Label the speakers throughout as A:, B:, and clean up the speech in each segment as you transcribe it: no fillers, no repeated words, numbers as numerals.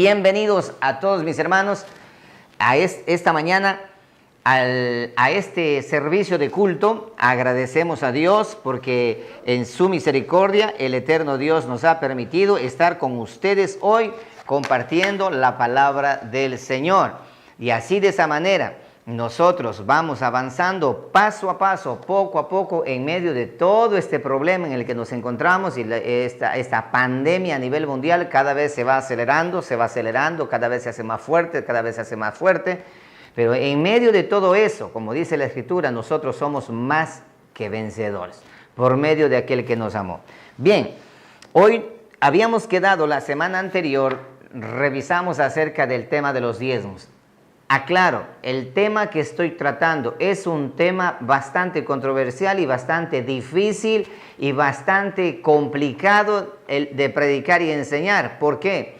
A: Bienvenidos a todos mis hermanos a esta mañana a este servicio de culto. Agradecemos a Dios porque en su misericordia el eterno Dios nos ha permitido estar con ustedes hoy compartiendo la palabra del Señor. Y así de esa manera nosotros vamos avanzando paso a paso, poco a poco, en medio de todo este problema en el que nos encontramos y esta pandemia a nivel mundial cada vez se va acelerando, cada vez se hace más fuerte, pero en medio de todo eso, como dice la Escritura, nosotros somos más que vencedores, por medio de aquel que nos amó. Bien, hoy habíamos quedado la semana anterior, revisamos acerca del tema de los diezmos. Aclaro, el tema que estoy tratando es un tema bastante controversial y bastante difícil y bastante complicado de predicar y enseñar. ¿Por qué?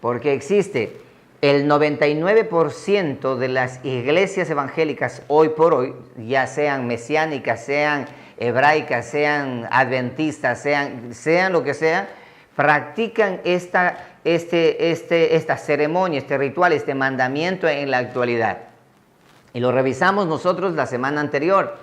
A: Porque existe el 99% de las iglesias evangélicas hoy por hoy, ya sean mesiánicas, sean hebraicas, sean adventistas, sean lo que sea, practican esta ceremonia, este ritual, este mandamiento en la actualidad. Y lo revisamos nosotros la semana anterior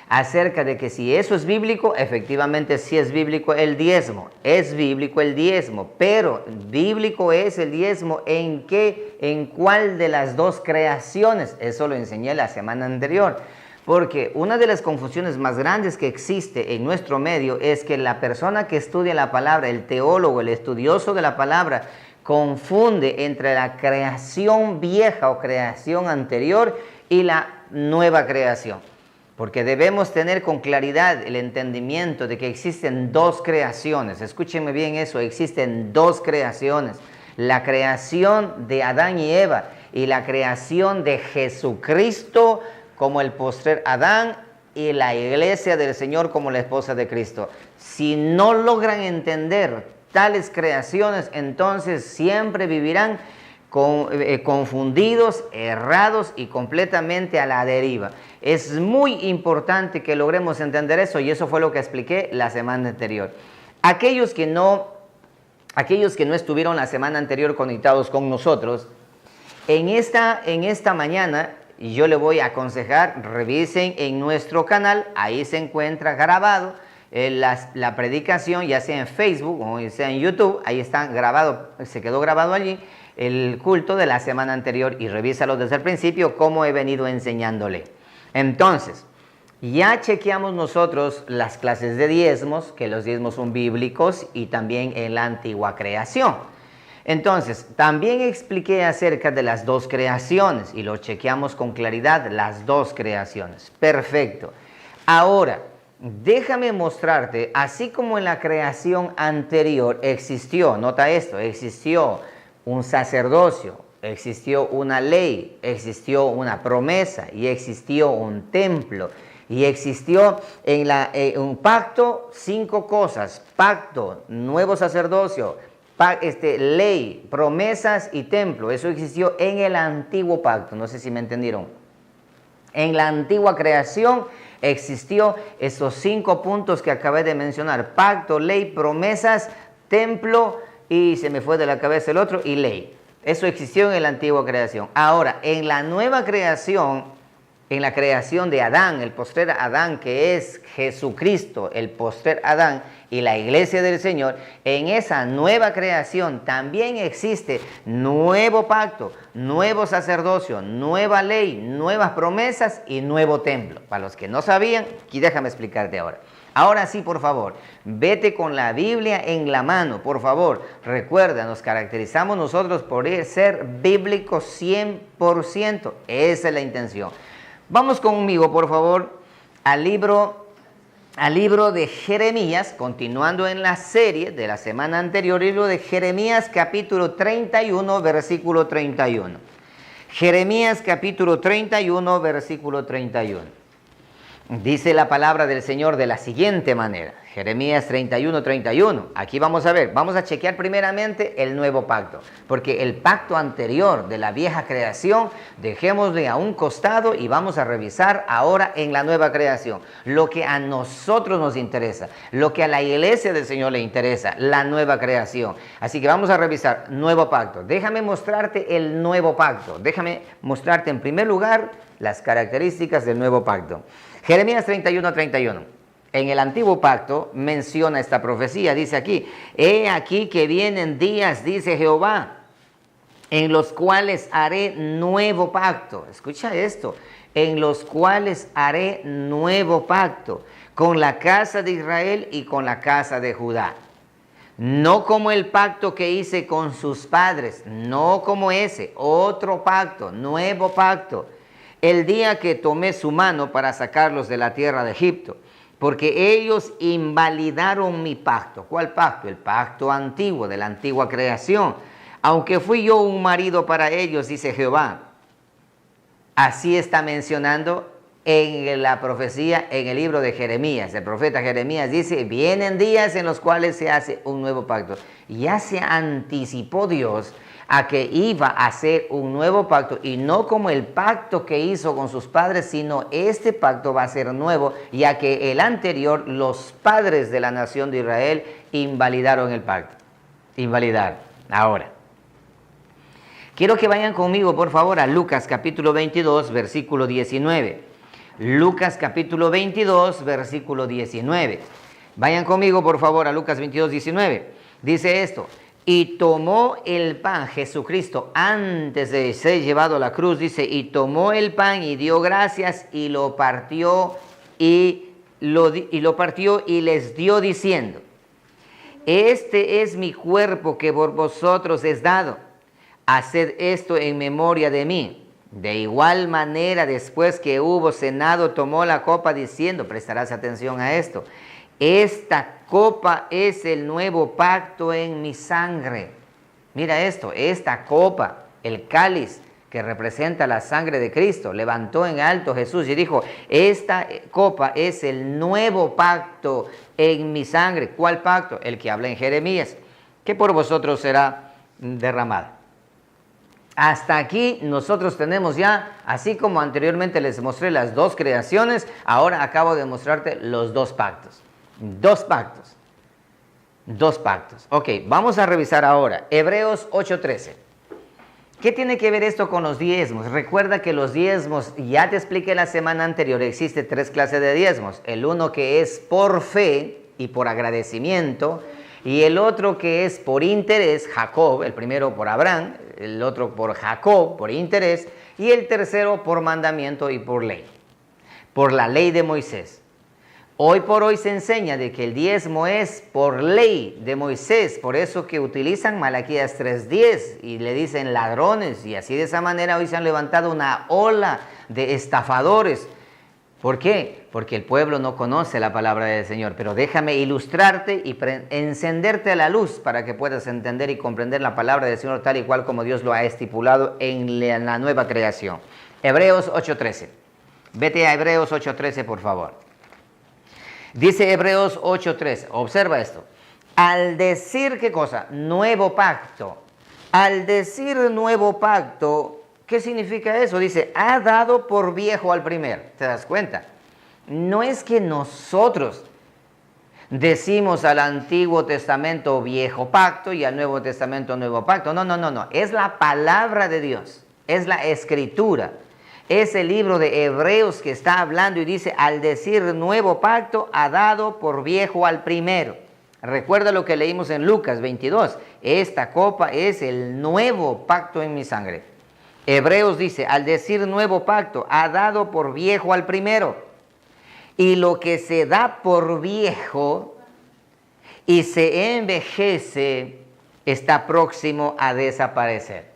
A: acerca de que si eso es bíblico, efectivamente sí es bíblico el diezmo. Es bíblico el diezmo, pero bíblico es el diezmo ¿en qué? ¿En cuál de las dos creaciones? Eso lo enseñé la semana anterior. Porque una de las confusiones más grandes que existe en nuestro medio es que la persona que estudia la palabra, el teólogo, el estudioso de la palabra, confunde entre la creación vieja o creación anterior y la nueva creación. Porque debemos tener con claridad el entendimiento de que existen dos creaciones. Escúchenme bien eso, existen dos creaciones. La creación de Adán y Eva y la creación de Jesucristo como el postrer Adán y la iglesia del Señor como la esposa de Cristo. Si no logran entender tales creaciones, entonces siempre vivirán confundidos, errados y completamente a la deriva. Es muy importante que logremos entender eso y eso fue lo que expliqué la semana anterior. Aquellos que no estuvieron la semana anterior conectados con nosotros, en esta mañana yo le voy a aconsejar, revisen en nuestro canal, ahí se encuentra grabado la predicación, ya sea en Facebook o sea en YouTube, ahí está grabado, se quedó grabado allí el culto de la semana anterior y revísalo desde el principio como he venido enseñándole. Entonces, ya chequeamos nosotros las clases de diezmos, que los diezmos son bíblicos y también en la antigua creación. Entonces, también expliqué acerca de las dos creaciones y lo chequeamos con claridad, las dos creaciones. Perfecto. Ahora, déjame mostrarte, así como en la creación anterior existió, nota esto, existió un sacerdocio, existió una ley, existió una promesa y existió un templo. Y existió un pacto, 5 cosas: pacto, nuevo sacerdocio, ley, promesas y templo. Eso existió en el antiguo pacto, no sé si me entendieron. En la antigua creación existió esos 5 puntos que acabé de mencionar: pacto, ley, promesas, templo y se me fue de la cabeza el otro, y ley. Eso existió en la antigua creación. Ahora, en la nueva creación, en la creación de Adán, el postrer Adán, que es Jesucristo, el postrer Adán y la iglesia del Señor, en esa nueva creación también existe nuevo pacto, nuevo sacerdocio, nueva ley, nuevas promesas y nuevo templo. Para los que no sabían, aquí déjame explicarte ahora. Ahora sí, por favor, vete con la Biblia en la mano, por favor. Recuerda, nos caracterizamos nosotros por ser bíblicos 100%. Esa es la intención. Vamos conmigo, por favor, al libro de Jeremías, continuando en la serie de la semana anterior, libro de Jeremías capítulo 31, versículo 31. Jeremías capítulo 31, versículo 31. Dice la palabra del Señor de la siguiente manera. Jeremías 31:31. Aquí vamos a ver, vamos a chequear primeramente el nuevo pacto, porque el pacto anterior de la vieja creación, dejémosle a un costado y vamos a revisar ahora en la nueva creación. Lo que a nosotros nos interesa, lo que a la iglesia del Señor le interesa, la nueva creación. Así que vamos a revisar nuevo pacto. Déjame mostrarte el nuevo pacto. Déjame mostrarte en primer lugar las características del nuevo pacto. Jeremías 31:31. En el antiguo pacto menciona esta profecía, dice aquí, he aquí que vienen días, dice Jehová, en los cuales haré nuevo pacto. Escucha esto, en los cuales haré nuevo pacto con la casa de Israel y con la casa de Judá. No como el pacto que hice con sus padres, no como ese, otro pacto, nuevo pacto. El día que tomé su mano para sacarlos de la tierra de Egipto. Porque ellos invalidaron mi pacto. ¿Cuál pacto? El pacto antiguo, de la antigua creación. Aunque fui yo un marido para ellos, dice Jehová. Así está mencionando en la profecía, en el libro de Jeremías. El profeta Jeremías dice, vienen días en los cuales se hace un nuevo pacto. Ya se anticipó Dios a que iba a hacer un nuevo pacto, y no como el pacto que hizo con sus padres, sino este pacto va a ser nuevo, ya que el anterior, los padres de la nación de Israel invalidaron el pacto. Invalidaron. Ahora, quiero que vayan conmigo, por favor, a Lucas capítulo 22, versículo 19. Lucas capítulo 22, versículo 19. Vayan conmigo, por favor, a Lucas 22, 19. Dice esto. Y tomó el pan, Jesucristo, antes de ser llevado a la cruz, dice, y tomó el pan y dio gracias y lo partió y les dio diciendo, este es mi cuerpo que por vosotros es dado, haced esto en memoria de mí. De igual manera, después que hubo cenado, tomó la copa diciendo, prestarás atención a esto, esta copa es el nuevo pacto en mi sangre. Mira esto, esta copa, el cáliz que representa la sangre de Cristo, levantó en alto Jesús y dijo, esta copa es el nuevo pacto en mi sangre. ¿Cuál pacto? El que habla en Jeremías, que por vosotros será derramada. Hasta aquí nosotros tenemos ya, así como anteriormente les mostré las dos creaciones, ahora acabo de mostrarte los dos pactos. Dos pactos. Dos pactos. Ok, vamos a revisar ahora Hebreos 8:13. ¿Qué tiene que ver esto con los diezmos? Recuerda que los diezmos, ya te expliqué la semana anterior, existe tres clases de diezmos. El uno que es por fe y por agradecimiento, y el otro que es por interés, Jacob, el primero por Abraham, el otro por Jacob, por interés, y el tercero por mandamiento y por ley, por la ley de Moisés. Hoy por hoy se enseña de que el diezmo es por ley de Moisés, por eso que utilizan Malaquías 3:10 y le dicen ladrones, y así de esa manera hoy se han levantado una ola de estafadores. ¿Por qué? Porque el pueblo no conoce la palabra del Señor. Pero déjame ilustrarte y encenderte la luz para que puedas entender y comprender la palabra del Señor tal y cual como Dios lo ha estipulado en la nueva creación. Hebreos 8:13. Vete a Hebreos 8:13, por favor. Dice Hebreos 8:13, observa esto. Al decir, ¿qué cosa? Nuevo pacto. Al decir nuevo pacto, ¿qué significa eso? Dice, ha dado por viejo al primero. ¿Te das cuenta? No es que nosotros decimos al Antiguo Testamento viejo pacto y al Nuevo Testamento nuevo pacto. No. Es la palabra de Dios. Es la Escritura. Es el libro de Hebreos que está hablando y dice, al decir nuevo pacto, ha dado por viejo al primero. Recuerda lo que leímos en Lucas 22. Esta copa es el nuevo pacto en mi sangre. Hebreos dice, al decir nuevo pacto, ha dado por viejo al primero. Y lo que se da por viejo y se envejece está próximo a desaparecer.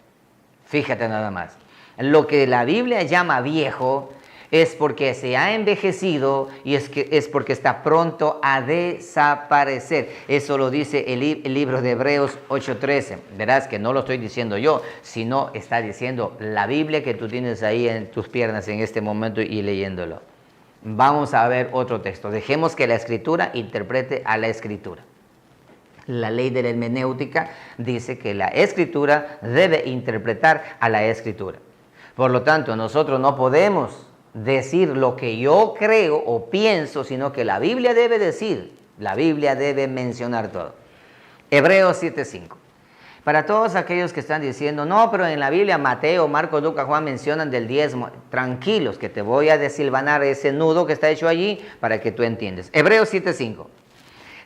A: Fíjate nada más. Lo que la Biblia llama viejo es porque se ha envejecido y es porque está pronto a desaparecer. Eso lo dice el libro de Hebreos 8:13. Verás que no lo estoy diciendo yo, sino está diciendo la Biblia que tú tienes ahí en tus piernas en este momento y leyéndolo. vamos a ver otro texto. Dejemos que la Escritura interprete a la Escritura. La ley de la hermenéutica dice que la Escritura debe interpretar a la Escritura. Por lo tanto, nosotros no podemos decir lo que yo creo o pienso, sino que la Biblia debe decir, la Biblia debe mencionar todo. Hebreos 7:5. Para todos aquellos que están diciendo, no, pero en la Biblia Mateo, Marcos, Lucas, Juan mencionan del diezmo. Tranquilos, que te voy a desilvanar ese nudo que está hecho allí para que tú entiendas. Hebreos 7:5.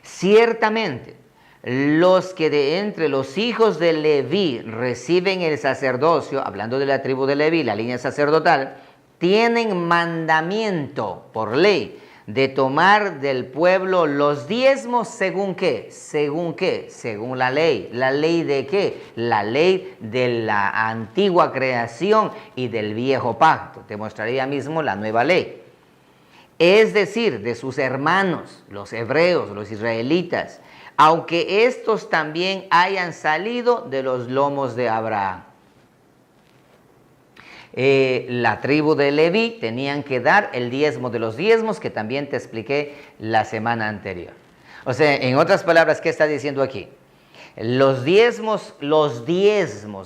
A: Ciertamente, los que de entre los hijos de Leví reciben el sacerdocio, hablando de la tribu de Leví, la línea sacerdotal, tienen mandamiento por ley de tomar del pueblo los diezmos según qué, según la ley. ¿La ley de qué? La ley de la antigua creación y del viejo pacto. Te mostraría mismo la nueva ley. Es decir, de sus hermanos, los hebreos, los israelitas, aunque estos también hayan salido de los lomos de Abraham. La tribu de Leví tenían que dar el diezmo de los diezmos, que también te expliqué la semana anterior. O sea, en otras palabras, ¿qué está diciendo aquí? Los diezmos,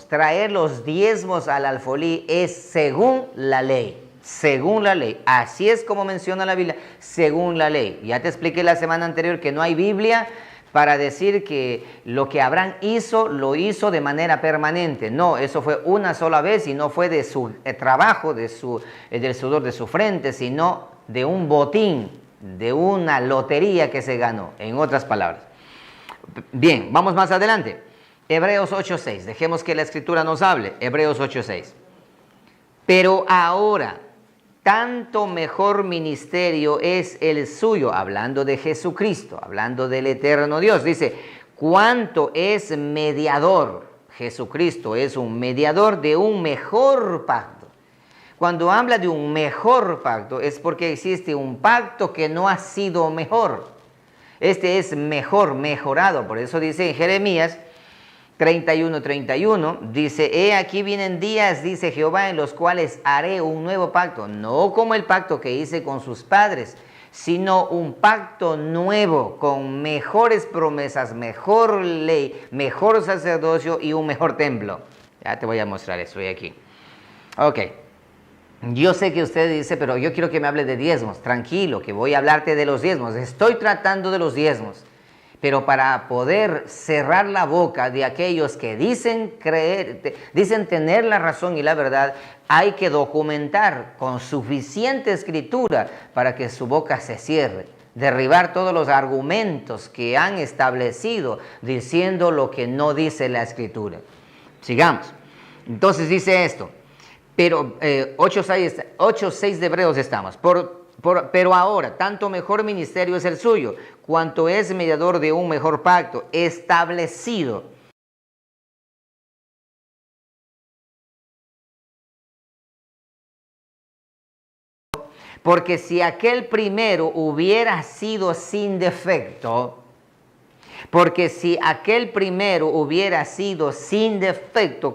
A: traer los diezmos al alfolí es según la ley. Según la ley, así es como menciona la Biblia, según la ley. Ya te expliqué la semana anterior que no hay Biblia para decir que lo que Abraham hizo, lo hizo de manera permanente. No, eso fue una sola vez y no fue de su trabajo, del sudor de su frente, sino de un botín, de una lotería que se ganó, en otras palabras. Bien, vamos más adelante. Hebreos 8:6, dejemos que la Escritura nos hable. Hebreos 8:6. Pero ahora, tanto mejor ministerio es el suyo, hablando de Jesucristo, hablando del eterno Dios. Dice, ¿cuánto es mediador? Jesucristo es un mediador de un mejor pacto. Cuando habla de un mejor pacto es porque existe un pacto que no ha sido mejor. Este es mejor, mejorado. Por eso dice en Jeremías 31:31, dice, he aquí vienen días, dice Jehová, en los cuales haré un nuevo pacto, no como el pacto que hice con sus padres, sino un pacto nuevo, con mejores promesas, mejor ley, mejor sacerdocio y un mejor templo. Ya te voy a mostrar eso aquí. Ok. Yo sé que usted dice, pero yo quiero que me hable de diezmos. Tranquilo, que voy a hablarte de los diezmos. Estoy tratando de los diezmos. Pero para poder cerrar la boca de aquellos que dicen tener la razón y la verdad, hay que documentar con suficiente escritura para que su boca se cierre. Derribar todos los argumentos que han establecido diciendo lo que no dice la Escritura. Sigamos. Entonces dice esto. Pero 8:6 de Hebreos estamos. Pero ahora, tanto mejor ministerio es el suyo, cuanto es mediador de un mejor pacto, establecido. Porque si aquel primero hubiera sido sin defecto,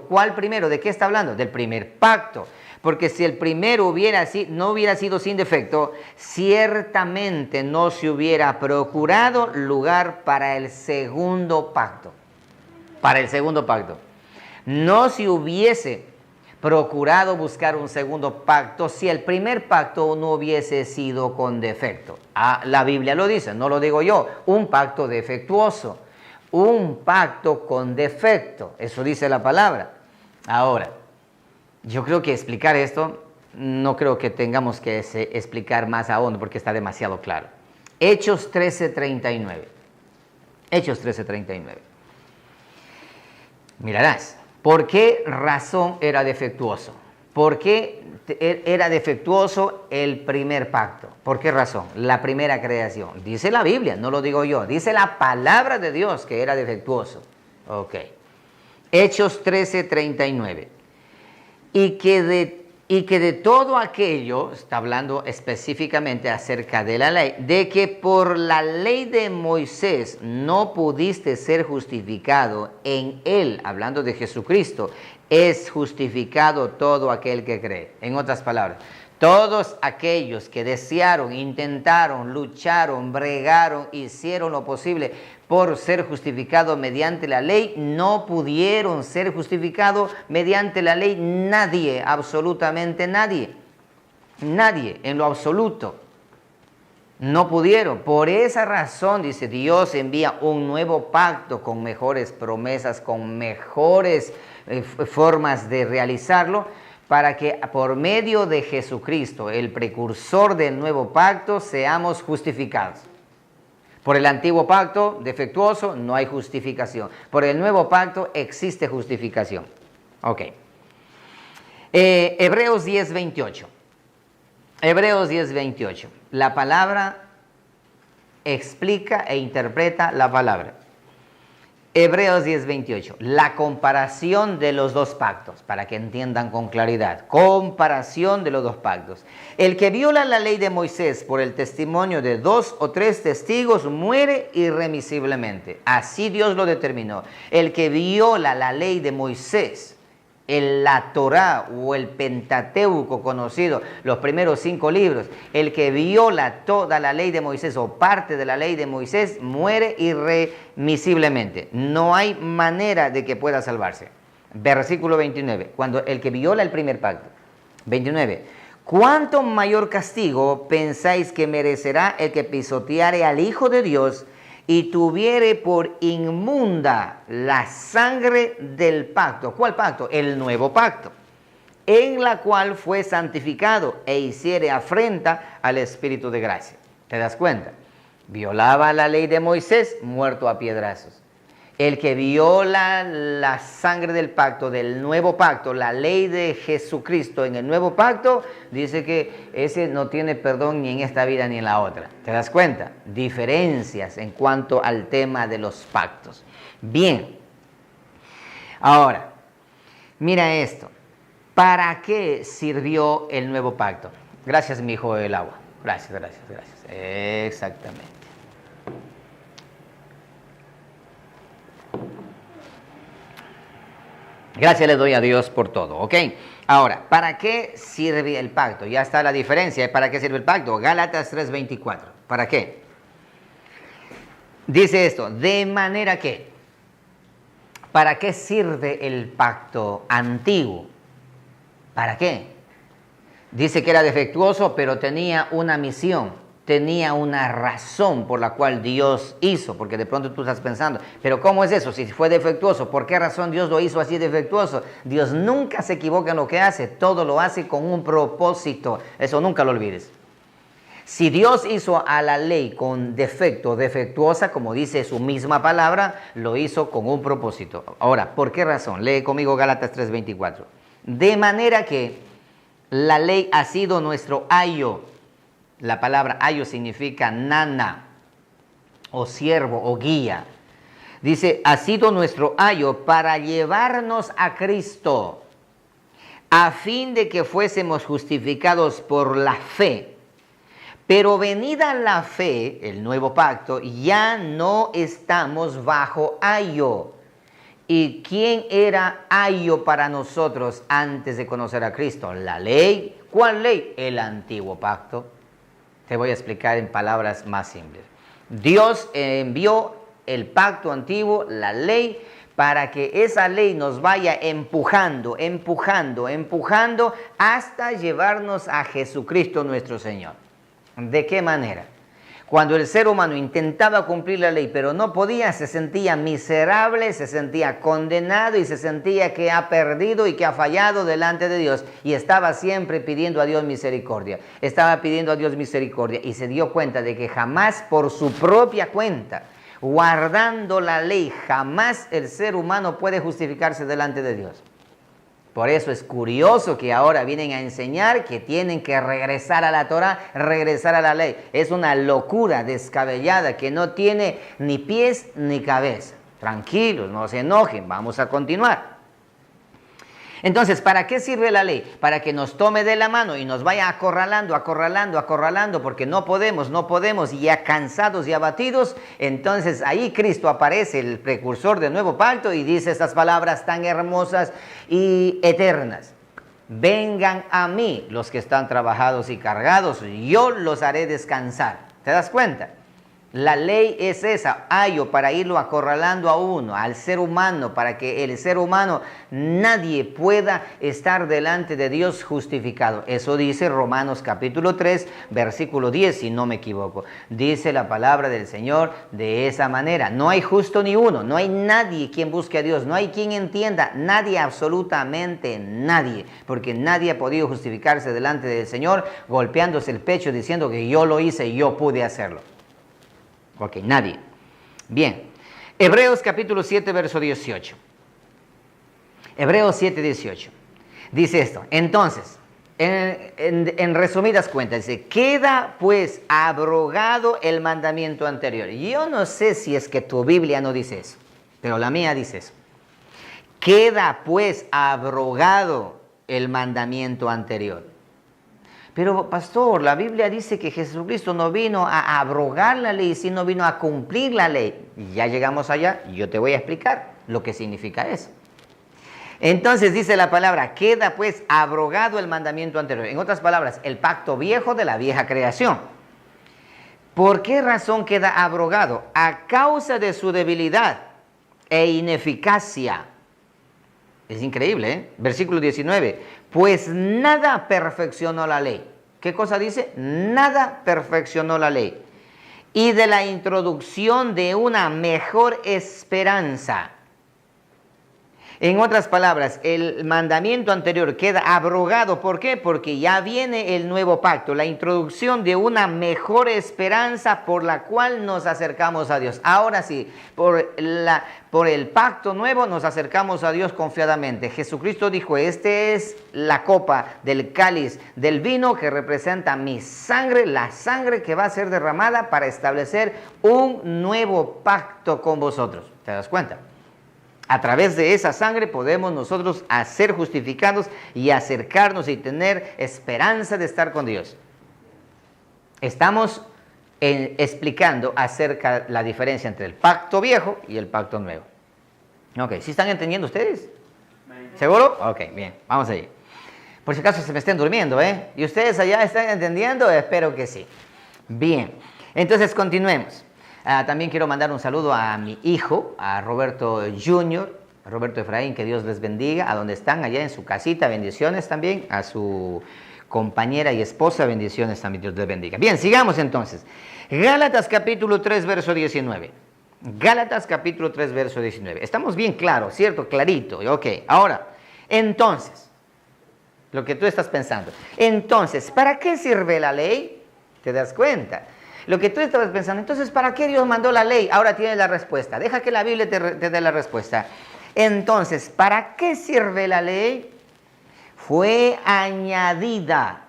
A: ¿cuál primero? ¿De qué está hablando? Del primer pacto. Porque si el primero no hubiera sido sin defecto, ciertamente no se hubiera procurado lugar para el segundo pacto. No se hubiese procurado buscar un segundo pacto si el primer pacto no hubiese sido con defecto. La Biblia lo dice, no lo digo yo. Un pacto defectuoso, un pacto con defecto. Eso dice la palabra. Ahora, yo creo que explicar esto, no creo que tengamos que explicar más a fondo porque está demasiado claro. Hechos 13:39. Mirarás, ¿por qué razón era defectuoso? ¿Por qué era defectuoso el primer pacto? ¿Por qué razón? La primera creación. Dice la Biblia, no lo digo yo. Dice la palabra de Dios que era defectuoso. Ok. Hechos 13:39. Y que de todo aquello, está hablando específicamente acerca de la ley, de que por la ley de Moisés no pudiste ser justificado en él, hablando de Jesucristo, es justificado todo aquel que cree. En otras palabras, todos aquellos que desearon, intentaron, lucharon, bregaron, hicieron lo posible por ser justificados mediante la ley, no pudieron ser justificados mediante la ley. Nadie, absolutamente nadie. Nadie, en lo absoluto. No pudieron. Por esa razón, dice, Dios envía un nuevo pacto con mejores promesas, con mejores formas de realizarlo, para que por medio de Jesucristo, el precursor del nuevo pacto, seamos justificados. Por el antiguo pacto defectuoso no hay justificación. Por el nuevo pacto existe justificación. Ok. Hebreos 10:28. Hebreos 10:28. La palabra explica e interpreta la palabra. Hebreos 10:28. La comparación de los dos pactos, para que entiendan con claridad. Comparación de los dos pactos. El que viola la ley de Moisés por el testimonio de 2 o 3 testigos muere irremisiblemente. Así Dios lo determinó. El que viola la ley de Moisés, la Torá o el Pentateuco conocido, los primeros 5 libros, el que viola toda la ley de Moisés o parte de la ley de Moisés muere irremisiblemente. No hay manera de que pueda salvarse. Versículo 29, cuando el que viola el primer pacto. 29, ¿cuánto mayor castigo pensáis que merecerá el que pisoteare al Hijo de Dios y tuviere por inmunda la sangre del pacto? ¿Cuál pacto? El nuevo pacto, en la cual fue santificado e hiciere afrenta al Espíritu de gracia. ¿Te das cuenta? Violaba la ley de Moisés, muerto a piedrazos. El que viola la sangre del pacto, del nuevo pacto, la ley de Jesucristo en el nuevo pacto, dice que ese no tiene perdón ni en esta vida ni en la otra. ¿Te das cuenta? Diferencias en cuanto al tema de los pactos. Bien. Ahora, mira esto. ¿Para qué sirvió el nuevo pacto? Gracias, mi hijo del agua. Gracias, gracias, gracias. Exactamente. Gracias le doy a Dios por todo, ¿ok? Ahora, ¿para qué sirve el pacto? Ya está la diferencia. ¿Para qué sirve el pacto? Gálatas 3:24. ¿Para qué? Dice esto, de manera que, ¿para qué sirve el pacto antiguo? ¿Para qué? Dice que era defectuoso, pero tenía una misión. Tenía una razón por la cual Dios hizo, porque de pronto tú estás pensando, pero ¿cómo es eso? Si fue defectuoso, ¿por qué razón Dios lo hizo así defectuoso? Dios nunca se equivoca en lo que hace, todo lo hace con un propósito, eso nunca lo olvides. Si Dios hizo a la ley con defecto, defectuosa, como dice su misma palabra, lo hizo con un propósito. Ahora, ¿por qué razón? Lee conmigo Gálatas 3:24. De manera que la ley ha sido nuestro ayo. La palabra ayo significa nana, o siervo, o guía. Dice, ha sido nuestro ayo para llevarnos a Cristo, a fin de que fuésemos justificados por la fe. Pero venida la fe, el nuevo pacto, ya no estamos bajo ayo. ¿Y quién era ayo para nosotros antes de conocer a Cristo? La ley. ¿Cuál ley? El antiguo pacto. Te voy a explicar en palabras más simples. Dios envió el pacto antiguo, la ley, para que esa ley nos vaya empujando hasta llevarnos a Jesucristo nuestro Señor. ¿De qué manera? Cuando el ser humano intentaba cumplir la ley, pero no podía, se sentía miserable, se sentía condenado y se sentía que ha perdido y que ha fallado delante de Dios. Y estaba siempre pidiendo a Dios misericordia. Estaba pidiendo a Dios misericordia y se dio cuenta de que jamás por su propia cuenta, guardando la ley, jamás el ser humano puede justificarse delante de Dios. Por eso es curioso que ahora vienen a enseñar que tienen que regresar a la Torá, regresar a la ley. Es una locura descabellada que no tiene ni pies ni cabeza. Tranquilos, no se enojen, vamos a continuar. Entonces, ¿para qué sirve la ley? Para que nos tome de la mano y nos vaya acorralando, porque no podemos, y ya cansados y abatidos. Entonces ahí Cristo aparece, el precursor del nuevo pacto, y dice estas palabras tan hermosas y eternas. Vengan a mí los que están trabajados y cargados, yo los haré descansar. ¿Te das cuenta? La ley es esa, ayo para irlo acorralando a uno, al ser humano, para que el ser humano, nadie pueda estar delante de Dios justificado. Eso dice Romanos capítulo 3, versículo 10, si no me equivoco. Dice la palabra del Señor de esa manera. No hay justo ni uno, no hay nadie quien busque a Dios, no hay quien entienda, nadie, absolutamente nadie, porque nadie ha podido justificarse delante del Señor golpeándose el pecho diciendo que yo lo hice, yo pude hacerlo. Ok, nadie. Bien, Hebreos capítulo 7, verso 18. Hebreos 7, 18. Dice esto. Entonces, en resumidas cuentas, dice, queda pues abrogado el mandamiento anterior. Yo no sé si es que tu Biblia no dice eso, pero la mía dice eso. Queda pues abrogado el mandamiento anterior. Pero pastor, la Biblia dice que Jesucristo no vino a abrogar la ley, sino vino a cumplir la ley. Ya llegamos allá, yo te voy a explicar lo que significa eso. Entonces dice la palabra, queda pues abrogado el mandamiento anterior. En otras palabras, el pacto viejo de la vieja creación. ¿Por qué razón queda abrogado? A causa de su debilidad e ineficacia. Es increíble, ¿eh? Versículo 19. Pues nada perfeccionó la ley. ¿Qué cosa dice? Nada perfeccionó la ley. Y de la introducción de una mejor esperanza. En otras palabras, el mandamiento anterior queda abrogado. ¿Por qué? Porque ya viene el nuevo pacto, la introducción de una mejor esperanza por la cual nos acercamos a Dios. Ahora sí, por el pacto nuevo nos acercamos a Dios confiadamente. Jesucristo dijo, este es la copa del cáliz del vino que representa mi sangre, la sangre que va a ser derramada para establecer un nuevo pacto con vosotros. ¿Te das cuenta? A través de esa sangre podemos nosotros ser justificados y acercarnos y tener esperanza de estar con Dios. Estamos explicando acerca de la diferencia entre el pacto viejo y el pacto nuevo. Ok, ¿sí están entendiendo ustedes? ¿Seguro? Ok, bien, vamos allí. Por si acaso se me estén durmiendo, ¿eh? ¿Y ustedes allá están entendiendo? Espero que sí. Bien, entonces continuemos. También quiero mandar un saludo a mi hijo, a Roberto Jr., a Roberto Efraín, que Dios les bendiga, a donde están, allá en su casita, bendiciones también, a su compañera y esposa, bendiciones también, Dios les bendiga. Bien, sigamos entonces. Gálatas capítulo 3, verso 19. Gálatas capítulo 3, verso 19. Estamos bien claros, ¿cierto? Clarito. Ok, ahora, entonces, lo que tú estás pensando. Entonces, ¿para qué sirve la ley? ¿Te das cuenta? Lo que tú estabas pensando, entonces, ¿para qué Dios mandó la ley? Ahora tienes la respuesta. Deja que la Biblia te dé la respuesta. Entonces, ¿para qué sirve la ley? Fue añadida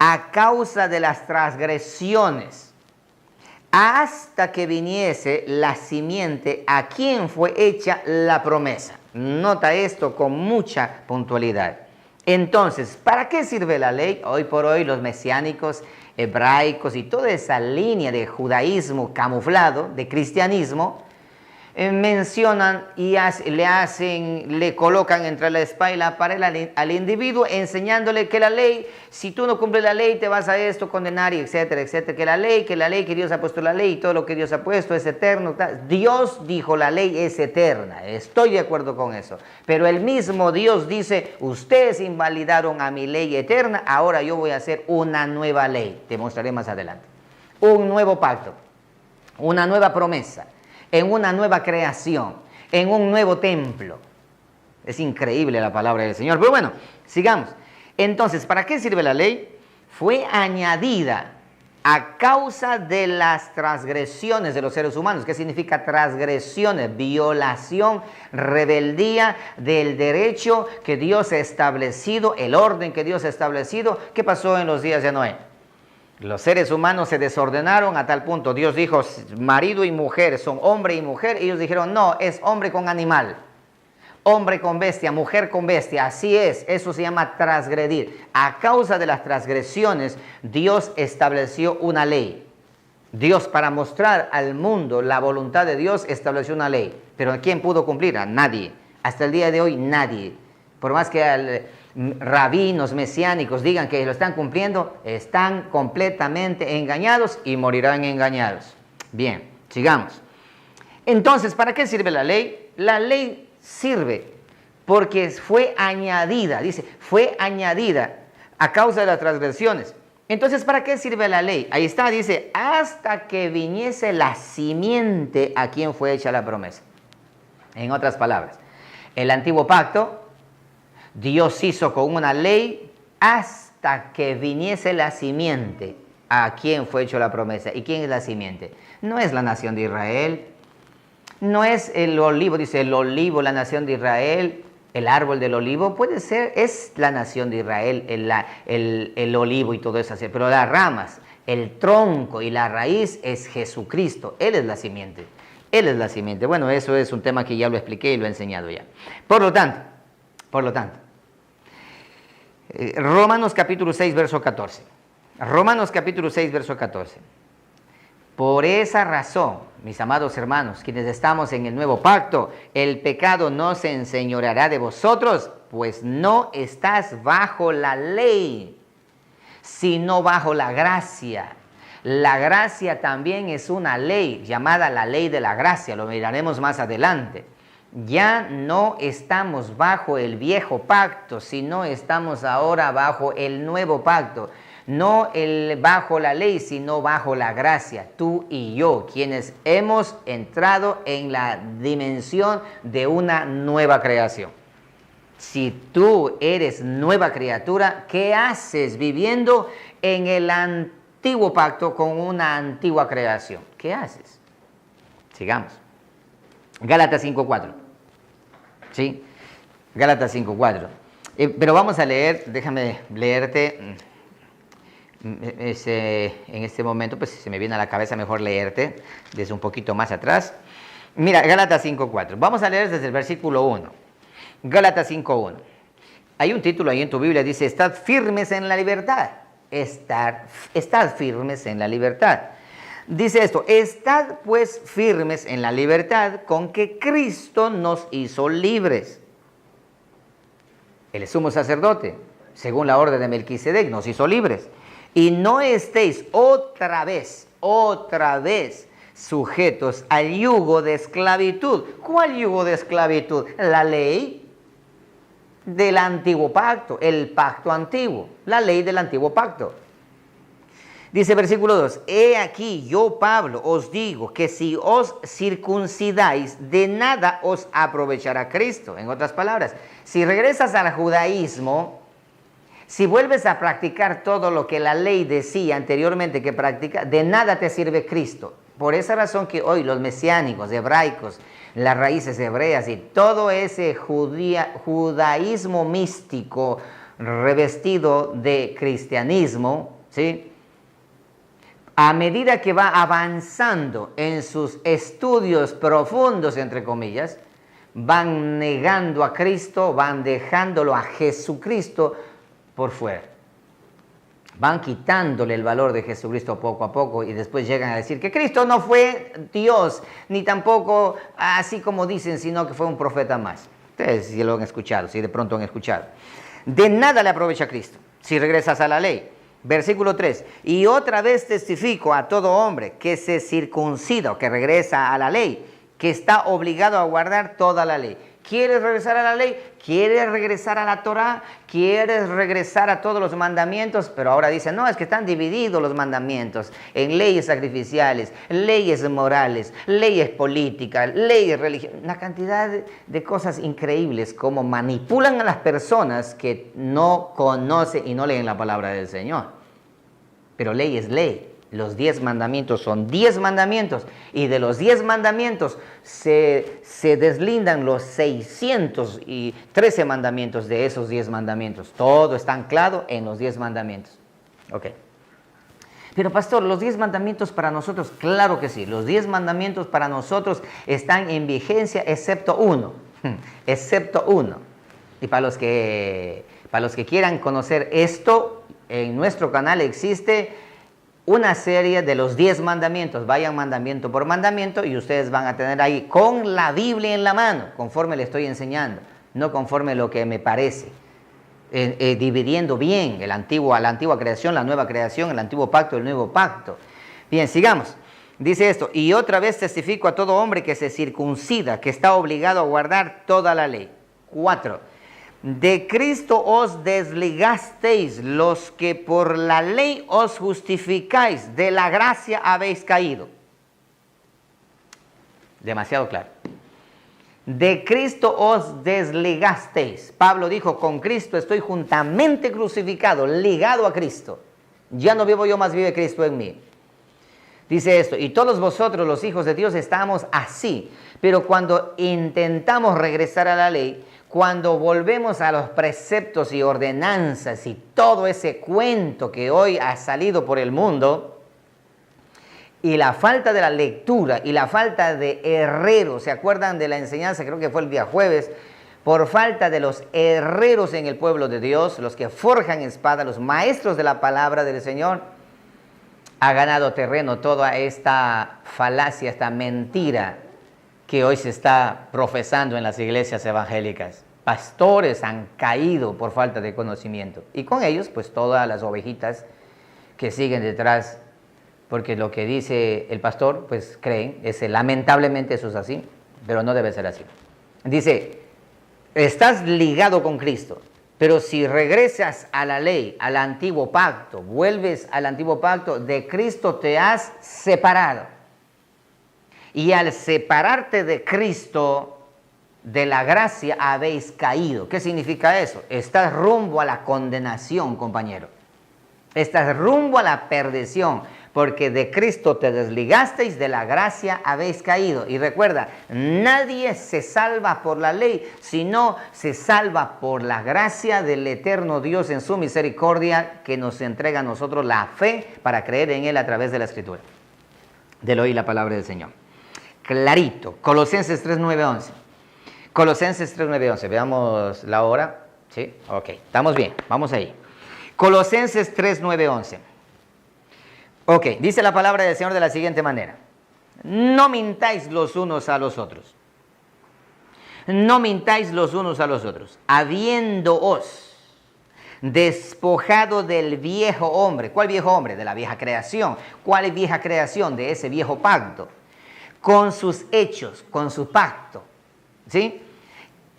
A: a causa de las transgresiones, hasta que viniese la simiente a quien fue hecha la promesa. Nota esto con mucha puntualidad. Entonces, ¿para qué sirve la ley? Hoy por hoy los mesiánicos, hebraicos y toda esa línea de judaísmo camuflado, de cristianismo, mencionan y le colocan entre la espada y la pared al individuo, enseñándole que la ley, si tú no cumples la ley, te vas a esto, condenar, y etcétera, etcétera. Que la ley, que Dios ha puesto la ley, y todo lo que Dios ha puesto es eterno. Dios dijo, la ley es eterna. Estoy de acuerdo con eso. Pero el mismo Dios dice, ustedes invalidaron a mi ley eterna, ahora yo voy a hacer una nueva ley. Te mostraré más adelante. Un nuevo pacto, una nueva promesa, en una nueva creación, en un nuevo templo. Es increíble la palabra del Señor. Pero bueno, sigamos. Entonces, ¿para qué sirve la ley? Fue añadida a causa de las transgresiones de los seres humanos. ¿Qué significa transgresiones? Violación, rebeldía del derecho que Dios ha establecido, el orden que Dios ha establecido. ¿Qué pasó en los días de Noé? Los seres humanos se desordenaron a tal punto. Dios dijo, marido y mujer son hombre y mujer. Ellos dijeron, no, es hombre con animal. Hombre con bestia, mujer con bestia, así es, eso se llama transgredir. A causa de las transgresiones, Dios estableció una ley. Dios, para mostrar al mundo la voluntad de Dios, estableció una ley. Pero ¿quién pudo cumplirla? Nadie. Hasta el día de hoy, nadie. Por más que rabinos mesiánicos digan que lo están cumpliendo, están completamente engañados y morirán engañados. Bien, sigamos. Entonces, ¿para qué sirve la ley? La ley sirve porque fue añadida, dice, fue añadida a causa de las transgresiones. Entonces, ¿para qué sirve la ley? Ahí está, dice, hasta que viniese la simiente a quien fue hecha la promesa. En otras palabras, el antiguo pacto, Dios hizo con una ley hasta que viniese la simiente a quien fue hecha la promesa. ¿Y quién es la simiente? No es la nación de Israel, no es el olivo, dice el olivo, la nación de Israel. El árbol del olivo puede ser, es la nación de Israel, el olivo y todo eso así, pero las ramas, el tronco y la raíz es Jesucristo. Él es la simiente. Él es la simiente. Bueno, eso es un tema que ya lo expliqué y lo he enseñado ya. Por lo tanto, Romanos capítulo 6, verso 14. Romanos capítulo 6, verso 14. Por esa razón, mis amados hermanos, quienes estamos en el nuevo pacto, el pecado no se enseñoreará de vosotros, pues no estás bajo la ley, sino bajo la gracia. La gracia también es una ley llamada la ley de la gracia, lo miraremos más adelante. Ya no estamos bajo el viejo pacto, sino estamos ahora bajo el nuevo pacto. No bajo la ley, sino bajo la gracia. Tú y yo, quienes hemos entrado en la dimensión de una nueva creación. Si tú eres nueva criatura, ¿qué haces viviendo en el antiguo pacto con una antigua creación? ¿Qué haces? Sigamos. Gálatas 5:4. ¿Sí? Gálatas 5:4. Pero vamos a leer, déjame leerte. En este momento, pues se me viene a la cabeza mejor leerte desde un poquito más atrás. Mira, Gálatas 5:4. Vamos a leer desde el versículo 1. Gálatas 5:1. Hay un título ahí en tu Biblia, dice, estad firmes en la libertad. Estad firmes en la libertad. Dice esto, estad pues firmes en la libertad con que Cristo nos hizo libres. El sumo sacerdote, según la orden de Melquisedec, nos hizo libres. Y no estéis otra vez sujetos al yugo de esclavitud. ¿Cuál yugo de esclavitud? La ley del antiguo pacto, el pacto antiguo, la ley del antiguo pacto. Dice versículo 2, he aquí yo, Pablo, os digo que si os circuncidáis, de nada os aprovechará Cristo. En otras palabras, si regresas al judaísmo, si vuelves a practicar todo lo que la ley decía anteriormente que practica, de nada te sirve Cristo. Por esa razón que hoy los mesiánicos, hebraicos, las raíces hebreas y todo ese judaísmo místico revestido de cristianismo, ¿sí? A medida que va avanzando en sus estudios profundos, entre comillas, van negando a Cristo, van dejándolo a Jesucristo por fuera. Van quitándole el valor de Jesucristo poco a poco y después llegan a decir que Cristo no fue Dios, ni tampoco así como dicen, sino que fue un profeta más. Ustedes si lo han escuchado, si de pronto han escuchado. De nada le aprovecha a Cristo si regresas a la ley. Versículo 3. Y otra vez testifico a todo hombre que se circuncida o que regresa a la ley, que está obligado a guardar toda la ley. ¿Quieres regresar a la ley? ¿Quieres regresar a la Torá? ¿Quieres regresar a todos los mandamientos? Pero ahora dicen, no, es que están divididos los mandamientos en leyes sacrificiales, leyes morales, leyes políticas, leyes religiosas. Una cantidad de cosas increíbles, como manipulan a las personas que no conocen y no leen la palabra del Señor. Pero ley es ley. Los 10 mandamientos son 10 mandamientos y de los 10 mandamientos se deslindan los 613 mandamientos de esos 10 mandamientos. Todo está anclado en los 10 mandamientos. Ok. Pero pastor, ¿los 10 mandamientos para nosotros? Claro que sí. Los 10 mandamientos para nosotros están en vigencia excepto uno. excepto uno. Y para los que quieran conocer esto, en nuestro canal existe una serie de los 10 mandamientos. Vayan mandamiento por mandamiento y ustedes van a tener ahí con la Biblia en la mano, conforme le estoy enseñando, no conforme lo que me parece. Dividiendo bien la antigua creación, la nueva creación, el antiguo pacto, el nuevo pacto. Bien, sigamos. Dice esto: y otra vez testifico a todo hombre que se circuncida, que está obligado a guardar toda la ley. 4. De Cristo os desligasteis, los que por la ley os justificáis, de la gracia habéis caído. Demasiado claro. De Cristo os desligasteis. Pablo dijo: con Cristo estoy juntamente crucificado, ligado a Cristo. Ya no vivo yo, más vive Cristo en mí. Dice esto: y todos vosotros, los hijos de Dios, estamos así. Pero cuando intentamos regresar a la ley, cuando volvemos a los preceptos y ordenanzas y todo ese cuento que hoy ha salido por el mundo, y la falta de la lectura y la falta de herreros, ¿se acuerdan de la enseñanza? Creo que fue el día jueves. Por falta de los herreros en el pueblo de Dios, los que forjan espada, los maestros de la palabra del Señor, ha ganado terreno toda esta falacia, esta mentira que hoy se está profesando en las iglesias evangélicas. Pastores han caído por falta de conocimiento. Y con ellos, pues todas las ovejitas que siguen detrás, porque lo que dice el pastor, pues creen, lamentablemente eso es así, pero no debe ser así. Dice: estás ligado con Cristo. Pero si regresas a la ley, al antiguo pacto, vuelves al antiguo pacto, de Cristo te has separado. Y al separarte de Cristo, de la gracia habéis caído. ¿Qué significa eso? Estás rumbo a la condenación, compañero. Estás rumbo a la perdición, porque de Cristo te desligasteis, de la gracia habéis caído. Y recuerda, nadie se salva por la ley, sino se salva por la gracia del eterno Dios en su misericordia, que nos entrega a nosotros la fe para creer en Él a través de la Escritura. Del oír la palabra del Señor. Clarito. Colosenses 3, 9, 11. Colosenses 3, 9, 11. Veamos la hora. ¿Sí? Ok. Estamos bien. Vamos ahí. Colosenses 3, 9, 11. Ok. Dice la palabra del Señor de la siguiente manera: no mintáis los unos a los otros. No mintáis los unos a los otros, habiéndoos despojado del viejo hombre. ¿Cuál viejo hombre? De la vieja creación. ¿Cuál es vieja creación? De ese viejo pacto. Con sus hechos, con su pacto. ¿Sí?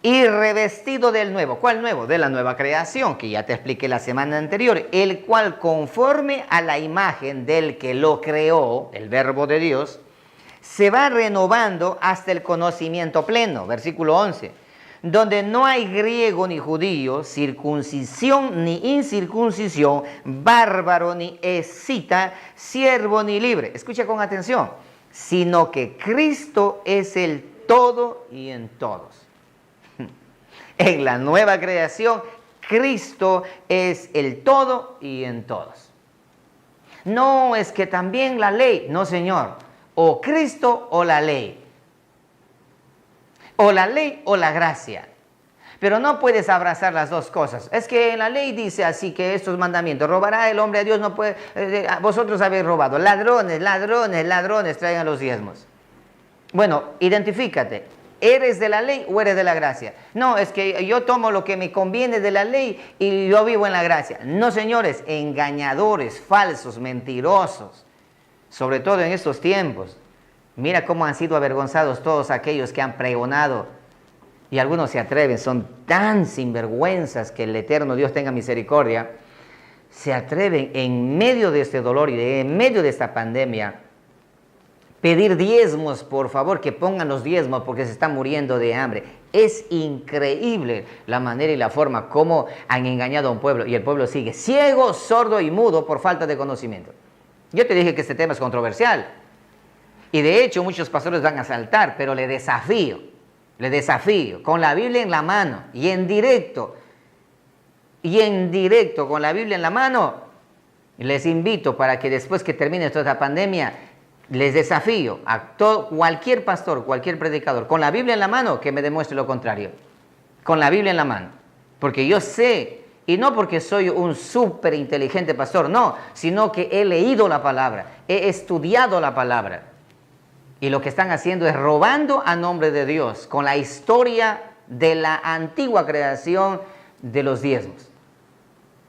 A: Y revestido del nuevo. ¿Cuál nuevo? De la nueva creación, que ya te expliqué la semana anterior, el cual conforme a la imagen del que lo creó, el verbo de Dios, se va renovando hasta el conocimiento pleno. Versículo 11. Donde no hay griego ni judío, circuncisión ni incircuncisión, bárbaro ni escita, siervo ni libre. Escucha con atención. Sino que Cristo es el todo y en todos. En la nueva creación, Cristo es el todo y en todos. No es que también la ley, no, señor. O Cristo o la ley. O la ley o la gracia. Pero no puedes abrazar las dos cosas. Es que en la ley dice así que estos mandamientos: robará el hombre a Dios, no puede, vosotros habéis robado. Ladrones, ladrones, ladrones, traigan los diezmos. Bueno, identifícate. ¿Eres de la ley o eres de la gracia? No, es que yo tomo lo que me conviene de la ley y yo vivo en la gracia. No, señores, engañadores, falsos, mentirosos. Sobre todo en estos tiempos. Mira cómo han sido avergonzados todos aquellos que han pregonado. Y algunos se atreven, son tan sinvergüenzas, que el eterno Dios tenga misericordia. Se atreven en medio de este dolor y en medio de esta pandemia pedir diezmos, por favor, que pongan los diezmos porque se están muriendo de hambre. Es increíble la manera y la forma como han engañado a un pueblo, y el pueblo sigue ciego, sordo y mudo por falta de conocimiento. Yo te dije que este tema es controversial, y de hecho muchos pastores van a saltar, pero le desafío, con la Biblia en la mano, y en directo, con la Biblia en la mano, les invito para que después que termine toda esta pandemia, Les desafío a cualquier pastor, cualquier predicador, con la Biblia en la mano, que me demuestre lo contrario. Con la Biblia en la mano. Porque yo sé, y no porque soy un súper inteligente pastor, no, sino que he leído la palabra, he estudiado la palabra. Y lo que están haciendo es robando a nombre de Dios con la historia de la antigua creación de los diezmos.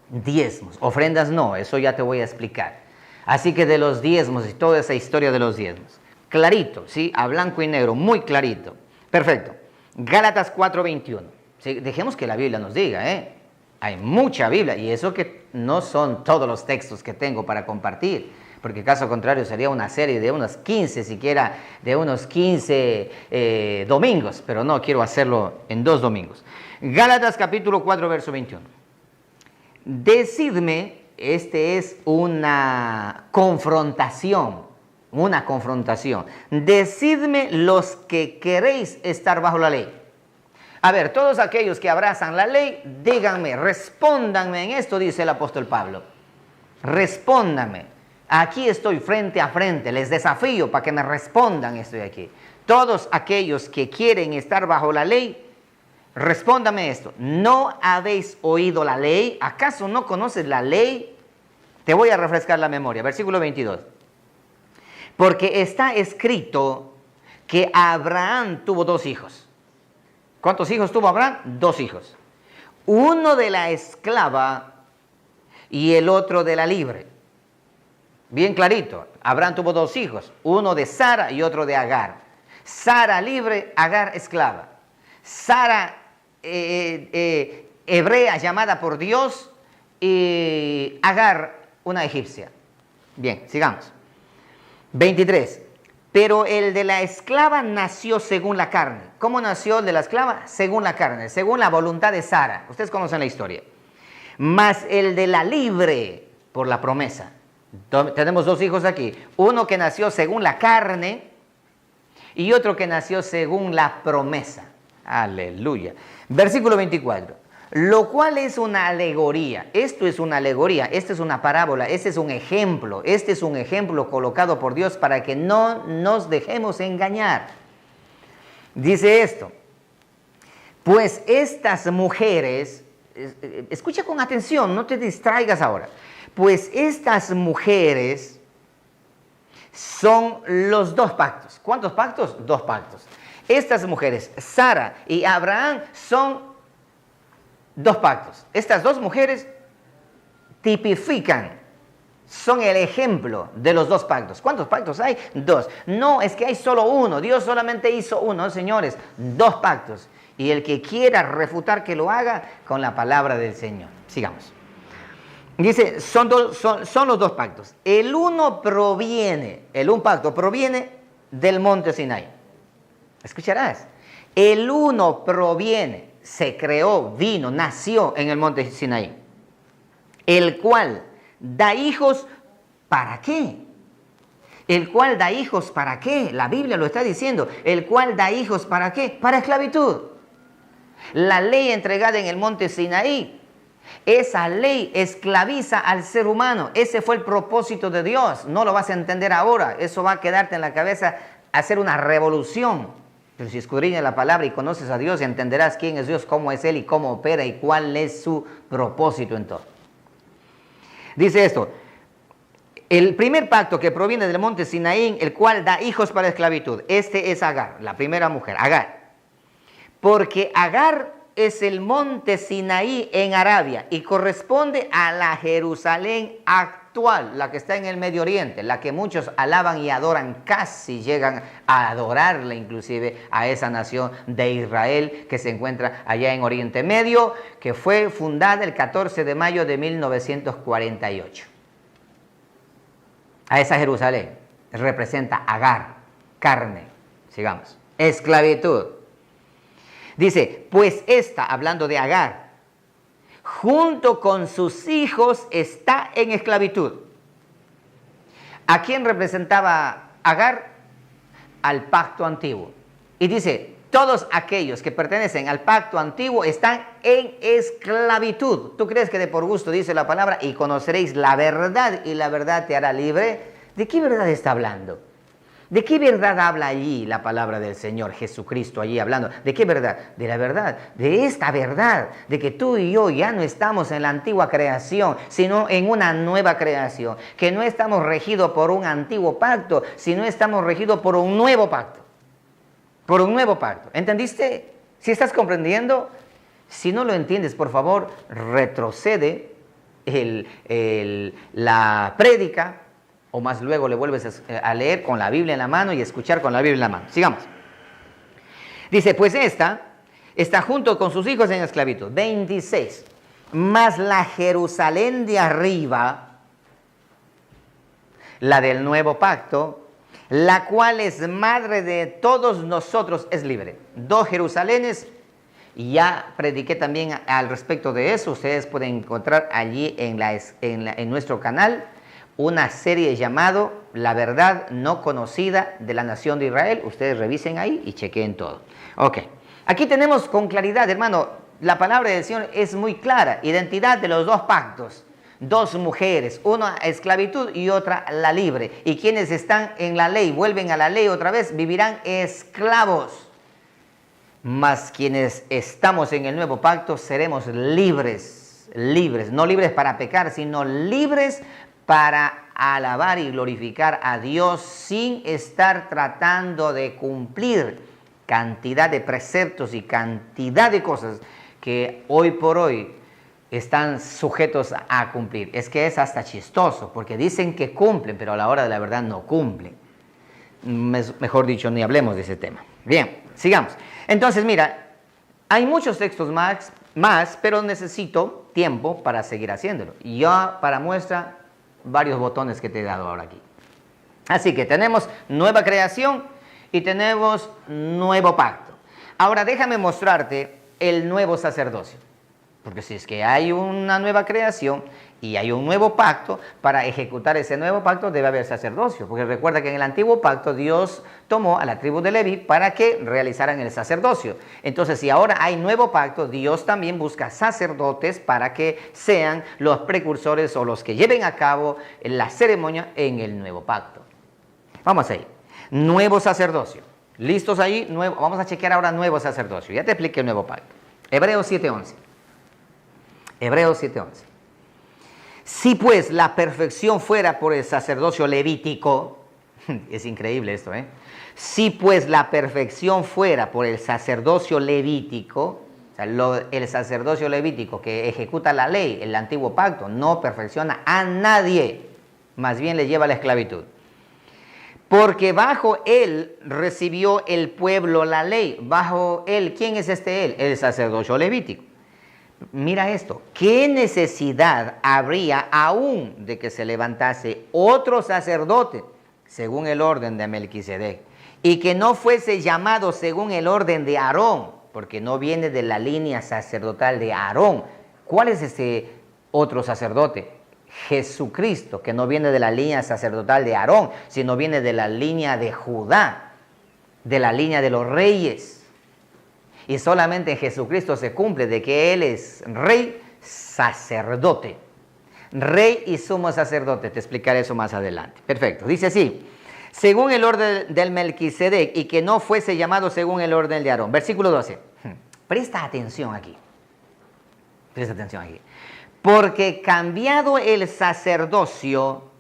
A: Diezmos, ofrendas no, eso ya te voy a explicar. Así que de los diezmos y toda esa historia de los diezmos. Clarito, ¿sí? A blanco y negro, muy clarito. Perfecto. Gálatas 4:21. ¿Sí? Dejemos que la Biblia nos diga, ¿eh? Hay mucha Biblia y eso que no son todos los textos que tengo para compartir. Porque caso contrario sería una serie de unos 15, siquiera de unos 15 domingos. Pero no, quiero hacerlo en 2 domingos. Gálatas capítulo 4, verso 21. Decidme. Este es una confrontación, Decidme los que queréis estar bajo la ley. A ver, todos aquellos que abrazan la ley, díganme, respóndanme en esto, dice el apóstol Pablo. Respóndanme. Aquí estoy frente a frente, les desafío para que me respondan, estoy aquí. Todos aquellos que quieren estar bajo la ley, respóndame esto. ¿No habéis oído la ley? ¿Acaso no conoces la ley? Te voy a refrescar la memoria. Versículo 22. Porque está escrito que Abraham tuvo 2 hijos. ¿Cuántos hijos tuvo Abraham? 2 hijos. Uno de la esclava y el otro de la libre. Bien clarito. Abraham tuvo 2 hijos. Uno de Sara y otro de Agar. Sara libre, Agar esclava. Sara hebrea llamada por Dios y Agar una egipcia. Bien, sigamos. 23. Pero el de la esclava nació según la carne. ¿Cómo nació el de la esclava? Según la carne, según la voluntad de Sara. Ustedes conocen la historia. Mas el de la libre por la promesa. Tenemos 2 hijos aquí. Uno que nació según la carne y otro que nació según la promesa. Aleluya. Versículo 24. Lo cual es una alegoría. Esto es una alegoría, esta es una parábola, este es un ejemplo colocado por Dios para que no nos dejemos engañar. Dice esto, pues estas mujeres, escucha con atención, no te distraigas ahora, pues estas mujeres son los 2 pactos. ¿Cuántos pactos? 2 pactos. Estas mujeres, Sara y Abraham, son 2 pactos. Estas 2 mujeres tipifican, son el ejemplo de los 2 pactos. ¿Cuántos pactos hay? 2. No, es que hay solo uno. Dios solamente hizo uno, señores. 2 pactos. Y el que quiera refutar que lo haga con la palabra del Señor. Sigamos. Dice, son los 2 pactos. Un pacto proviene del monte Sinaí. Escucharás. El uno proviene. Se creó, vino, nació en el monte Sinaí, el cual da hijos, ¿para qué? El cual da hijos, ¿para qué? La Biblia lo está diciendo, el cual da hijos, ¿para qué? Para esclavitud. La ley entregada en el monte Sinaí, esa ley esclaviza al ser humano, ese fue el propósito de Dios, no lo vas a entender ahora, eso va a quedarte en la cabeza, hacer una revolución. Pero si escudriñas la palabra y conoces a Dios, entenderás quién es Dios, cómo es Él y cómo opera y cuál es su propósito en todo. Dice esto, el primer pacto que proviene del monte Sinaí, el cual da hijos para esclavitud. Este es Agar, la primera mujer, Agar. Porque Agar es el monte Sinaí en Arabia y corresponde a la Jerusalén actual, la que está en el Medio Oriente, la que muchos alaban y adoran, casi llegan a adorarle inclusive a esa nación de Israel que se encuentra allá en Oriente Medio, que fue fundada el 14 de mayo de 1948. A esa Jerusalén representa Agar, carne, sigamos, esclavitud. Dice, pues esta, hablando de Agar, junto con sus hijos está en esclavitud. ¿A quién representaba Agar? Al pacto antiguo. Y dice, todos aquellos que pertenecen al pacto antiguo están en esclavitud. ¿Tú crees que de por gusto dice la palabra? Y conoceréis la verdad y la verdad te hará libre. ¿De qué verdad está hablando? ¿De qué verdad habla allí la palabra del Señor Jesucristo allí hablando? ¿De qué verdad? De la verdad, de esta verdad, de que tú y yo ya no estamos en la antigua creación, sino en una nueva creación, que no estamos regidos por un antiguo pacto, sino estamos regidos por un nuevo pacto. Por un nuevo pacto. ¿Entendiste? ¿Sí estás comprendiendo? Si no lo entiendes, por favor, retrocede la prédica, o más luego le vuelves a leer con la Biblia en la mano y escuchar con la Biblia en la mano. Sigamos. Dice, pues esta está junto con sus hijos en esclavitud. 26. Mas la Jerusalén de arriba, la del nuevo pacto, la cual es madre de todos nosotros, es libre. 2 Jerusalenes, y ya prediqué también al respecto de eso. Ustedes pueden encontrar allí en nuestro canal una serie llamado La verdad no conocida de la nación de Israel. Ustedes revisen ahí y chequeen todo. Ok, aquí tenemos con claridad, hermano, la palabra del Señor es muy clara. Identidad de los dos pactos. 2 mujeres, una esclavitud y otra la libre. Y quienes están en la ley, vuelven a la ley otra vez, vivirán esclavos. Mas quienes estamos en el nuevo pacto seremos libres. Libres, no libres para pecar, sino libres para alabar y glorificar a Dios sin estar tratando de cumplir cantidad de preceptos y cantidad de cosas que hoy por hoy están sujetos a cumplir. Es que es hasta chistoso, porque dicen que cumplen, pero a la hora de la verdad no cumplen. Mejor dicho, ni hablemos de ese tema. Bien, sigamos. Entonces, mira, hay muchos textos más, pero necesito tiempo para seguir haciéndolo. Y ya para muestra, varios botones que te he dado ahora aquí. Así que tenemos nueva creación y tenemos nuevo pacto. Ahora déjame mostrarte el nuevo sacerdocio. Porque si es que hay una nueva creación y hay un nuevo pacto, para ejecutar ese nuevo pacto debe haber sacerdocio. Porque recuerda que en el antiguo pacto Dios tomó a la tribu de Leví para que realizaran el sacerdocio. Entonces, si ahora hay nuevo pacto, Dios también busca sacerdotes para que sean los precursores o los que lleven a cabo la ceremonia en el nuevo pacto. Vamos ahí. Nuevo sacerdocio. ¿Listos ahí? Vamos a chequear ahora nuevo sacerdocio. Ya te expliqué el nuevo pacto. Hebreos 7:11. Hebreos 7:11. Si pues la perfección fuera por el sacerdocio levítico, es increíble esto, ¿eh? Si pues la perfección fuera por el sacerdocio levítico, o sea, el sacerdocio levítico que ejecuta la ley, el antiguo pacto, no perfecciona a nadie, más bien le lleva a la esclavitud. Porque bajo él recibió el pueblo la ley. Bajo él, ¿quién es él? El sacerdocio levítico. Mira esto, ¿qué necesidad habría aún de que se levantase otro sacerdote según el orden de Melquisedec y que no fuese llamado según el orden de Aarón? Porque no viene de la línea sacerdotal de Aarón. ¿Cuál es ese otro sacerdote? Jesucristo, que no viene de la línea sacerdotal de Aarón, sino viene de la línea de Judá, de la línea de los reyes. Y solamente en Jesucristo se cumple de que Él es rey, sacerdote. Rey y sumo sacerdote. Te explicaré eso más adelante. Perfecto. Dice así. Según el orden del Melquisedec y que no fuese llamado según el orden de Aarón. Versículo 12. Presta atención aquí. Presta atención aquí. Porque cambiado el sacerdocio,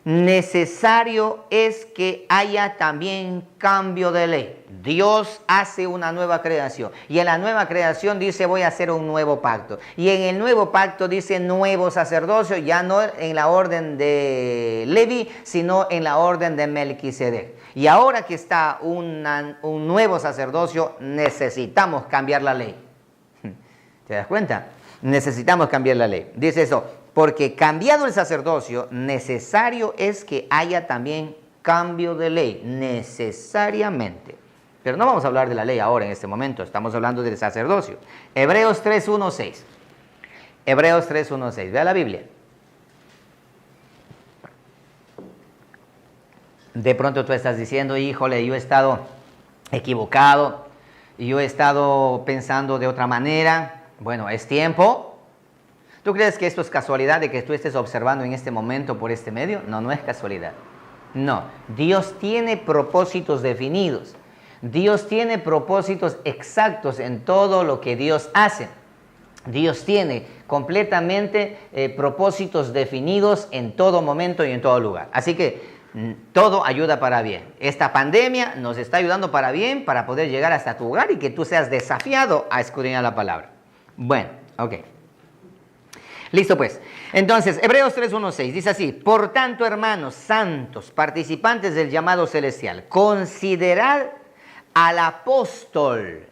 A: necesario es que haya también cambio de ley. Dios hace una nueva creación y en la nueva creación dice voy a hacer un nuevo pacto y en el nuevo pacto dice nuevo sacerdocio, ya no en la orden de Leví sino en la orden de Melquisedec. Y ahora que está un nuevo sacerdocio necesitamos cambiar la ley. ¿Te das cuenta? Necesitamos cambiar la ley. Dice eso. Porque cambiado el sacerdocio, necesario es que haya también cambio de ley, necesariamente. Pero no vamos a hablar de la ley ahora en este momento, estamos hablando del sacerdocio. Hebreos 3:1-6. Hebreos 3:1-6, vea la Biblia. De pronto tú estás diciendo, híjole, yo he estado equivocado, yo he estado pensando de otra manera. Bueno, es tiempo. ¿Tú crees que esto es casualidad de que tú estés observando en este momento por este medio? No, no es casualidad. No, Dios tiene propósitos definidos. Dios tiene propósitos exactos en todo lo que Dios hace. Dios tiene completamente propósitos definidos en todo momento y en todo lugar. Así que todo ayuda para bien. Esta pandemia nos está ayudando para bien, para poder llegar hasta tu hogar y que tú seas desafiado a escudriñar la palabra. Bueno, ok. Listo pues. Entonces, Hebreos 3:1-6 dice así: por tanto, hermanos santos, participantes del llamado celestial, considerad al apóstol.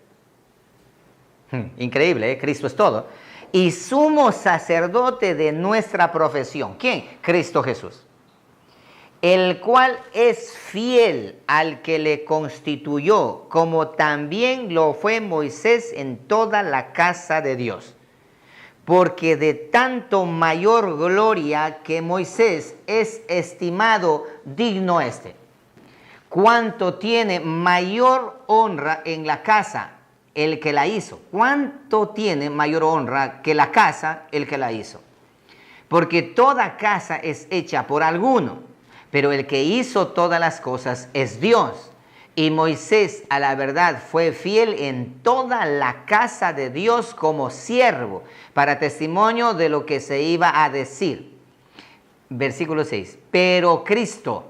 A: Increíble, ¿eh? Cristo es todo. Y sumo sacerdote de nuestra profesión. ¿Quién? Cristo Jesús. El cual es fiel al que le constituyó, como también lo fue Moisés en toda la casa de Dios. Porque de tanto mayor gloria que Moisés es estimado digno este, cuanto tiene mayor honra en la casa el que la hizo. ¿Cuánto tiene mayor honra que la casa el que la hizo? Porque toda casa es hecha por alguno, pero el que hizo todas las cosas es Dios. Y Moisés, a la verdad, fue fiel en toda la casa de Dios como siervo, para testimonio de lo que se iba a decir. Versículo 6. Pero Cristo,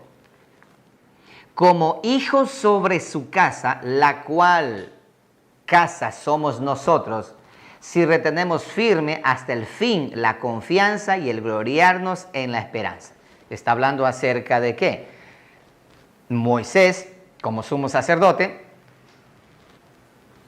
A: como hijo sobre su casa, la cual casa somos nosotros, si retenemos firme hasta el fin la confianza y el gloriarnos en la esperanza. Está hablando acerca de qué. Moisés como sumo sacerdote,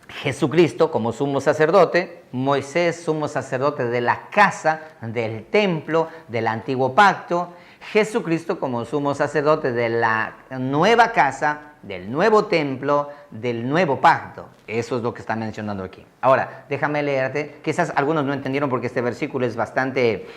A: Jesucristo como sumo sacerdote, Moisés sumo sacerdote de la casa, del templo, del antiguo pacto, Jesucristo como sumo sacerdote de la nueva casa, del nuevo templo, del nuevo pacto. Eso es lo que está mencionando aquí. Ahora, déjame leerte. Quizás algunos no entendieron porque este versículo es bastante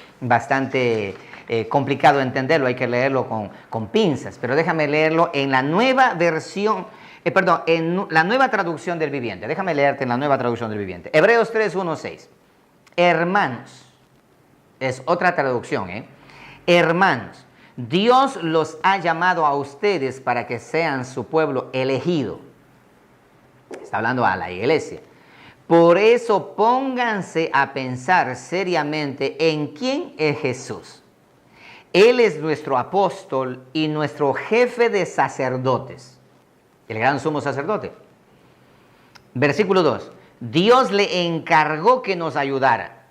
A: complicado de entenderlo. Hay que leerlo con pinzas. Pero déjame leerlo en la nueva versión, en la nueva traducción del Viviente. Déjame leerte en la nueva traducción del Viviente. Hebreos 3:1-6. Hermanos, es otra traducción, Hermanos, Dios los ha llamado a ustedes para que sean su pueblo elegido. Está hablando a la iglesia. Por eso pónganse a pensar seriamente en quién es Jesús. Él es nuestro apóstol y nuestro jefe de sacerdotes, el gran sumo sacerdote. Versículo 2. Dios le encargó que nos ayudara.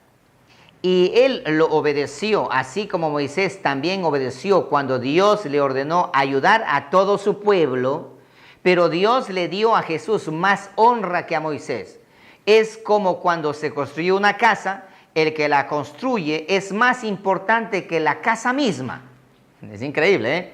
A: Y él lo obedeció, así como Moisés también obedeció cuando Dios le ordenó ayudar a todo su pueblo, pero Dios le dio a Jesús más honra que a Moisés. Es como cuando se construye una casa, el que la construye es más importante que la casa misma. Es increíble, ¿eh?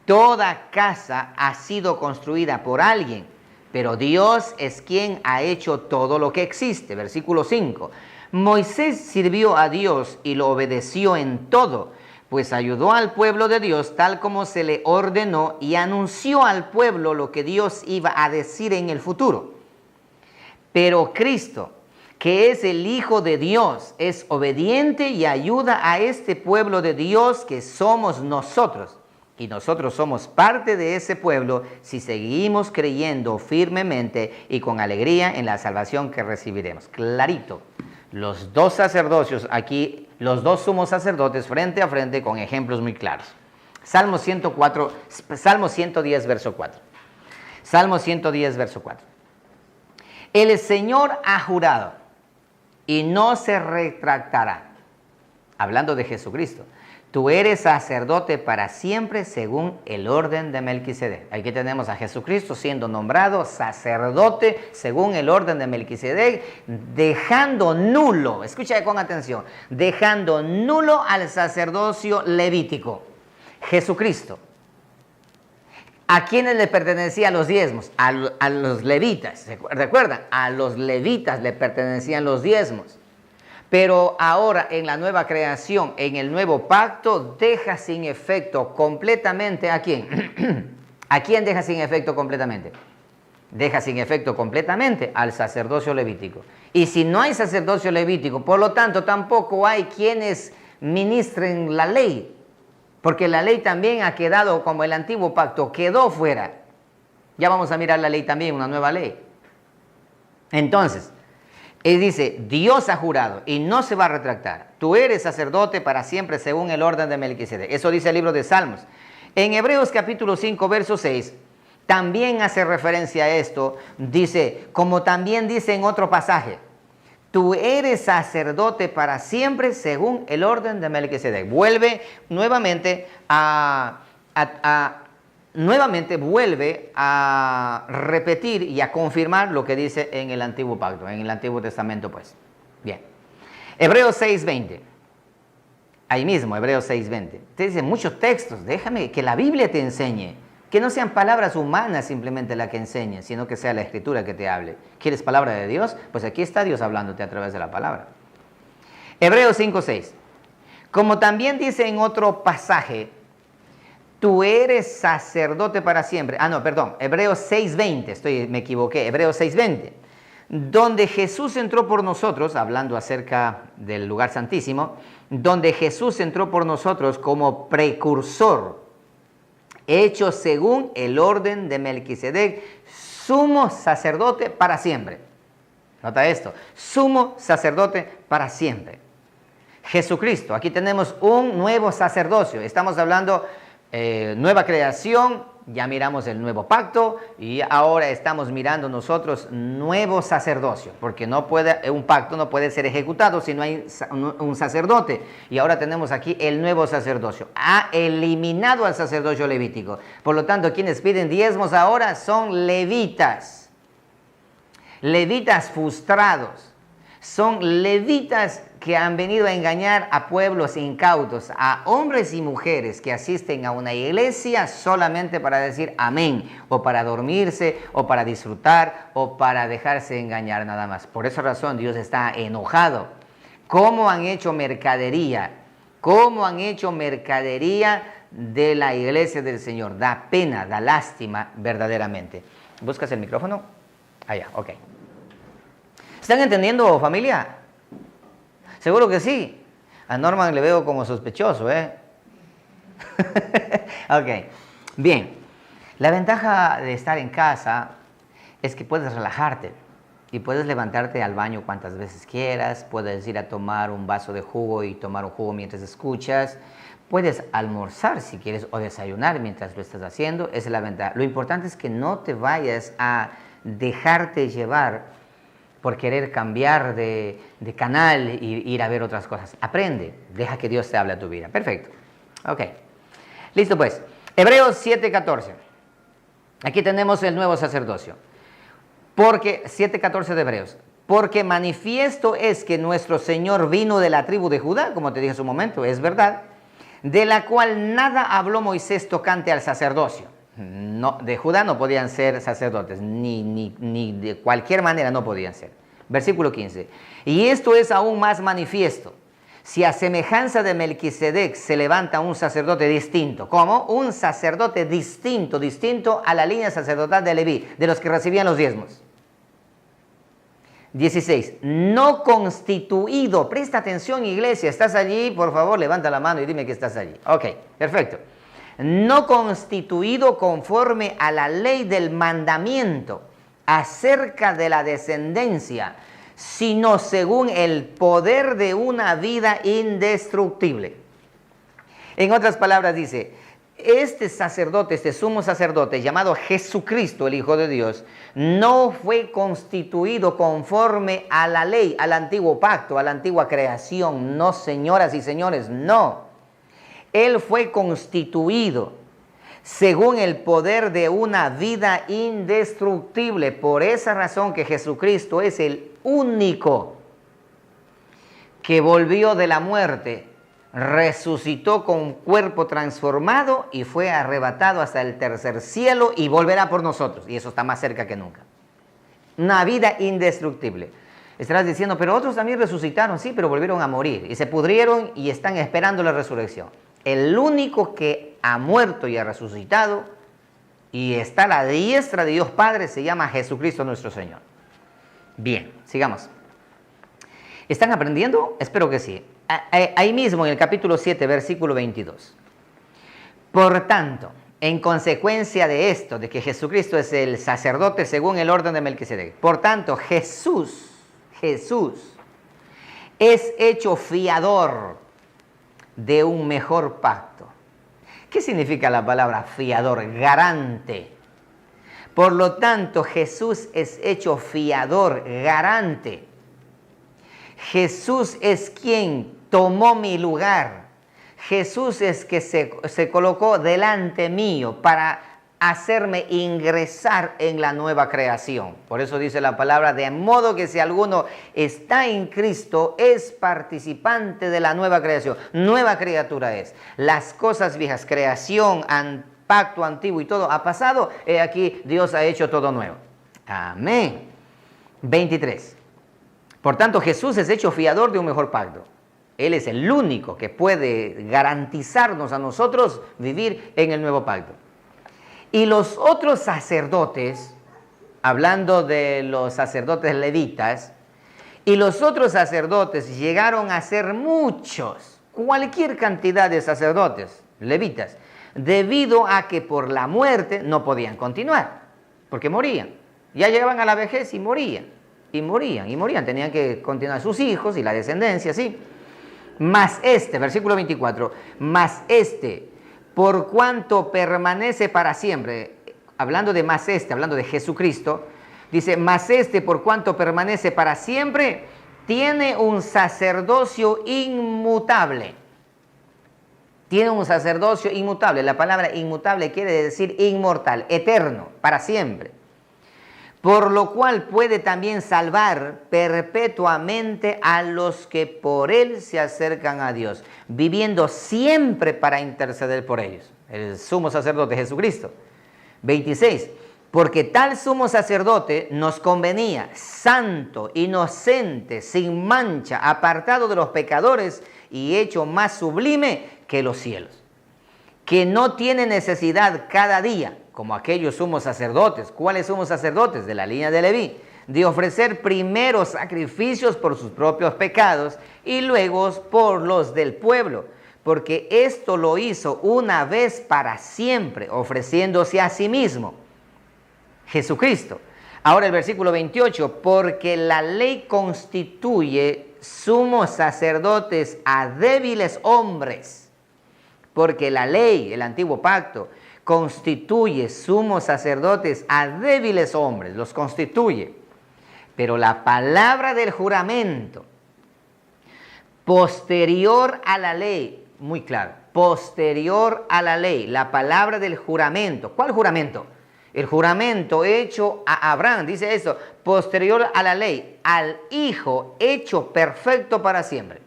A: Toda casa ha sido construida por alguien, pero Dios es quien ha hecho todo lo que existe. Versículo 5. Moisés sirvió a Dios y lo obedeció en todo, pues ayudó al pueblo de Dios tal como se le ordenó y anunció al pueblo lo que Dios iba a decir en el futuro. Pero Cristo, que es el Hijo de Dios, es obediente y ayuda a este pueblo de Dios que somos nosotros. Y nosotros somos parte de ese pueblo si seguimos creyendo firmemente y con alegría en la salvación que recibiremos. Clarito. Los dos sacerdocios aquí, los dos sumos sacerdotes frente a frente con ejemplos muy claros. Salmo 110, verso 4. Salmo 110, verso 4. El Señor ha jurado y no se retractará. Hablando de Jesucristo. Tú eres sacerdote para siempre según el orden de Melquisedec. Aquí tenemos a Jesucristo siendo nombrado sacerdote según el orden de Melquisedec, dejando nulo, escucha con atención, dejando nulo al sacerdocio levítico. Jesucristo. ¿A quiénes le pertenecían los diezmos? A los levitas. ¿Recuerdan? A los levitas le pertenecían los diezmos. Pero ahora en la nueva creación, en el nuevo pacto, deja sin efecto completamente ¿a quién? ¿A quién deja sin efecto completamente? Deja sin efecto completamente al sacerdocio levítico. Y si no hay sacerdocio levítico, por lo tanto tampoco hay quienes ministren la ley. Porque la ley también ha quedado, como el antiguo pacto, quedó fuera. Ya vamos a mirar la ley también, una nueva ley. Entonces, él dice, Dios ha jurado y no se va a retractar. Tú eres sacerdote para siempre según el orden de Melquisedec. Eso dice el libro de Salmos. En Hebreos capítulo 5, verso 6, también hace referencia a esto. Dice, como también dice en otro pasaje, tú eres sacerdote para siempre según el orden de Melquisedec. Vuelve nuevamente vuelve a repetir y a confirmar lo que dice en el antiguo pacto, en el Antiguo Testamento, pues. Bien. Hebreos 6:20. Ahí mismo, Hebreos 6:20. Te dice muchos textos, déjame que la Biblia te enseñe. Que no sean palabras humanas simplemente la que enseñe, sino que sea la Escritura que te hable. ¿Quieres palabra de Dios? Pues aquí está Dios hablándote a través de la palabra. Hebreos 5:6. Como también dice en otro pasaje, tú eres sacerdote para siempre. Hebreos 6:20, me equivoqué, Hebreos 6:20. Donde Jesús entró por nosotros, hablando acerca del lugar santísimo, donde Jesús entró por nosotros como precursor, hecho según el orden de Melquisedec, sumo sacerdote para siempre. Nota esto, sumo sacerdote para siempre. Jesucristo, aquí tenemos un nuevo sacerdocio, estamos hablando nueva creación, ya miramos el nuevo pacto y ahora estamos mirando nosotros nuevo sacerdocio, porque un pacto no puede ser ejecutado si no hay un sacerdote. Y ahora tenemos aquí el nuevo sacerdocio. Ha eliminado al sacerdocio levítico. Por lo tanto, quienes piden diezmos ahora son levitas. Levitas frustrados. Son levitas que han venido a engañar a pueblos incautos, a hombres y mujeres que asisten a una iglesia solamente para decir amén, o para dormirse, o para disfrutar, o para dejarse engañar nada más. Por esa razón Dios está enojado. ¿Cómo han hecho mercadería? ¿Cómo han hecho mercadería de la iglesia del Señor? Da pena, da lástima verdaderamente. ¿Buscas el micrófono? Allá, ok. ¿Están entendiendo, familia? Seguro que sí. A Norman le veo como sospechoso, ¿eh? Ok. Bien. La ventaja de estar en casa es que puedes relajarte y puedes levantarte al baño cuantas veces quieras, puedes ir a tomar un vaso de jugo y tomar un jugo mientras escuchas, puedes almorzar si quieres o desayunar mientras lo estás haciendo. Esa es la ventaja. Lo importante es que no te vayas a dejarte llevar por querer cambiar de canal y ir a ver otras cosas. Aprende, deja que Dios te hable a tu vida. Perfecto. Ok. Listo pues. Hebreos 7:14. Aquí tenemos el nuevo sacerdocio. 7:14 de Hebreos. Porque manifiesto es que nuestro Señor vino de la tribu de Judá, como te dije hace un momento, es verdad, de la cual nada habló Moisés tocante al sacerdocio. No, de Judá no podían ser sacerdotes, ni de cualquier manera no podían ser. Versículo 15. Y esto es aún más manifiesto. Si a semejanza de Melquisedec se levanta un sacerdote distinto. ¿Cómo? Un sacerdote distinto a la línea sacerdotal de Leví, de los que recibían los diezmos. 16. No constituido. Presta atención, iglesia. ¿Estás allí? Por favor, levanta la mano y dime que estás allí. Ok, perfecto. No constituido conforme a la ley del mandamiento acerca de la descendencia, sino según el poder de una vida indestructible. En otras palabras dice, este sacerdote, este sumo sacerdote llamado Jesucristo, el Hijo de Dios, no fue constituido conforme a la ley, al antiguo pacto, a la antigua creación. No, señoras y señores, no. Él fue constituido según el poder de una vida indestructible. Por esa razón que Jesucristo es el único que volvió de la muerte, resucitó con cuerpo transformado y fue arrebatado hasta el tercer cielo y volverá por nosotros. Y eso está más cerca que nunca. Una vida indestructible. Estarás diciendo, pero otros también resucitaron. Sí, pero volvieron a morir y se pudrieron y están esperando la resurrección. El único que ha muerto y ha resucitado y está a la diestra de Dios Padre se llama Jesucristo nuestro Señor. Bien, sigamos. ¿Están aprendiendo? Espero que sí. Ahí mismo en el capítulo 7, versículo 22. Por tanto, en consecuencia de esto, de que Jesucristo es el sacerdote según el orden de Melquisedec, por tanto, Jesús es hecho fiador de un mejor pacto. ¿Qué significa la palabra fiador? Garante. Por lo tanto, Jesús es hecho fiador, garante. Jesús es quien tomó mi lugar. Jesús es que se colocó delante mío para hacerme ingresar en la nueva creación. Por eso dice la palabra, de modo que si alguno está en Cristo, es participante de la nueva creación. Nueva criatura es. Las cosas viejas, creación, pacto antiguo y todo ha pasado. Aquí Dios ha hecho todo nuevo. Amén. 23. Por tanto, Jesús es hecho fiador de un mejor pacto. Él es el único que puede garantizarnos a nosotros vivir en el nuevo pacto. Y los otros sacerdotes, hablando de los sacerdotes levitas, y los otros sacerdotes llegaron a ser muchos, cualquier cantidad de sacerdotes levitas, debido a que por la muerte no podían continuar, porque morían. Ya llegaban a la vejez y morían, y morían, y morían. Tenían que continuar sus hijos y la descendencia, ¿sí? Mas este, versículo 24, mas este, por cuanto permanece para siempre, hablando de mas este, hablando de Jesucristo, dice, mas este, por cuanto permanece para siempre, tiene un sacerdocio inmutable. Tiene un sacerdocio inmutable. La palabra inmutable quiere decir inmortal, eterno, para siempre. Por lo cual puede también salvar perpetuamente a los que por él se acercan a Dios, viviendo siempre para interceder por ellos. El sumo sacerdote Jesucristo. 26. Porque tal sumo sacerdote nos convenía, santo, inocente, sin mancha, apartado de los pecadores y hecho más sublime que los cielos, que no tiene necesidad cada día, como aquellos sumos sacerdotes. ¿Cuáles sumos sacerdotes? De la línea de Leví, de ofrecer primero sacrificios por sus propios pecados y luego por los del pueblo, porque esto lo hizo una vez para siempre, ofreciéndose a sí mismo. Jesucristo. Ahora el versículo 28, porque la ley constituye sumos sacerdotes a débiles hombres, porque la ley, el antiguo pacto, constituye sumos sacerdotes a débiles hombres, los constituye. Pero la palabra del juramento, posterior a la ley, muy claro, posterior a la ley, la palabra del juramento. ¿Cuál juramento? El juramento hecho a Abraham, dice esto, posterior a la ley, al Hijo hecho perfecto para siempre.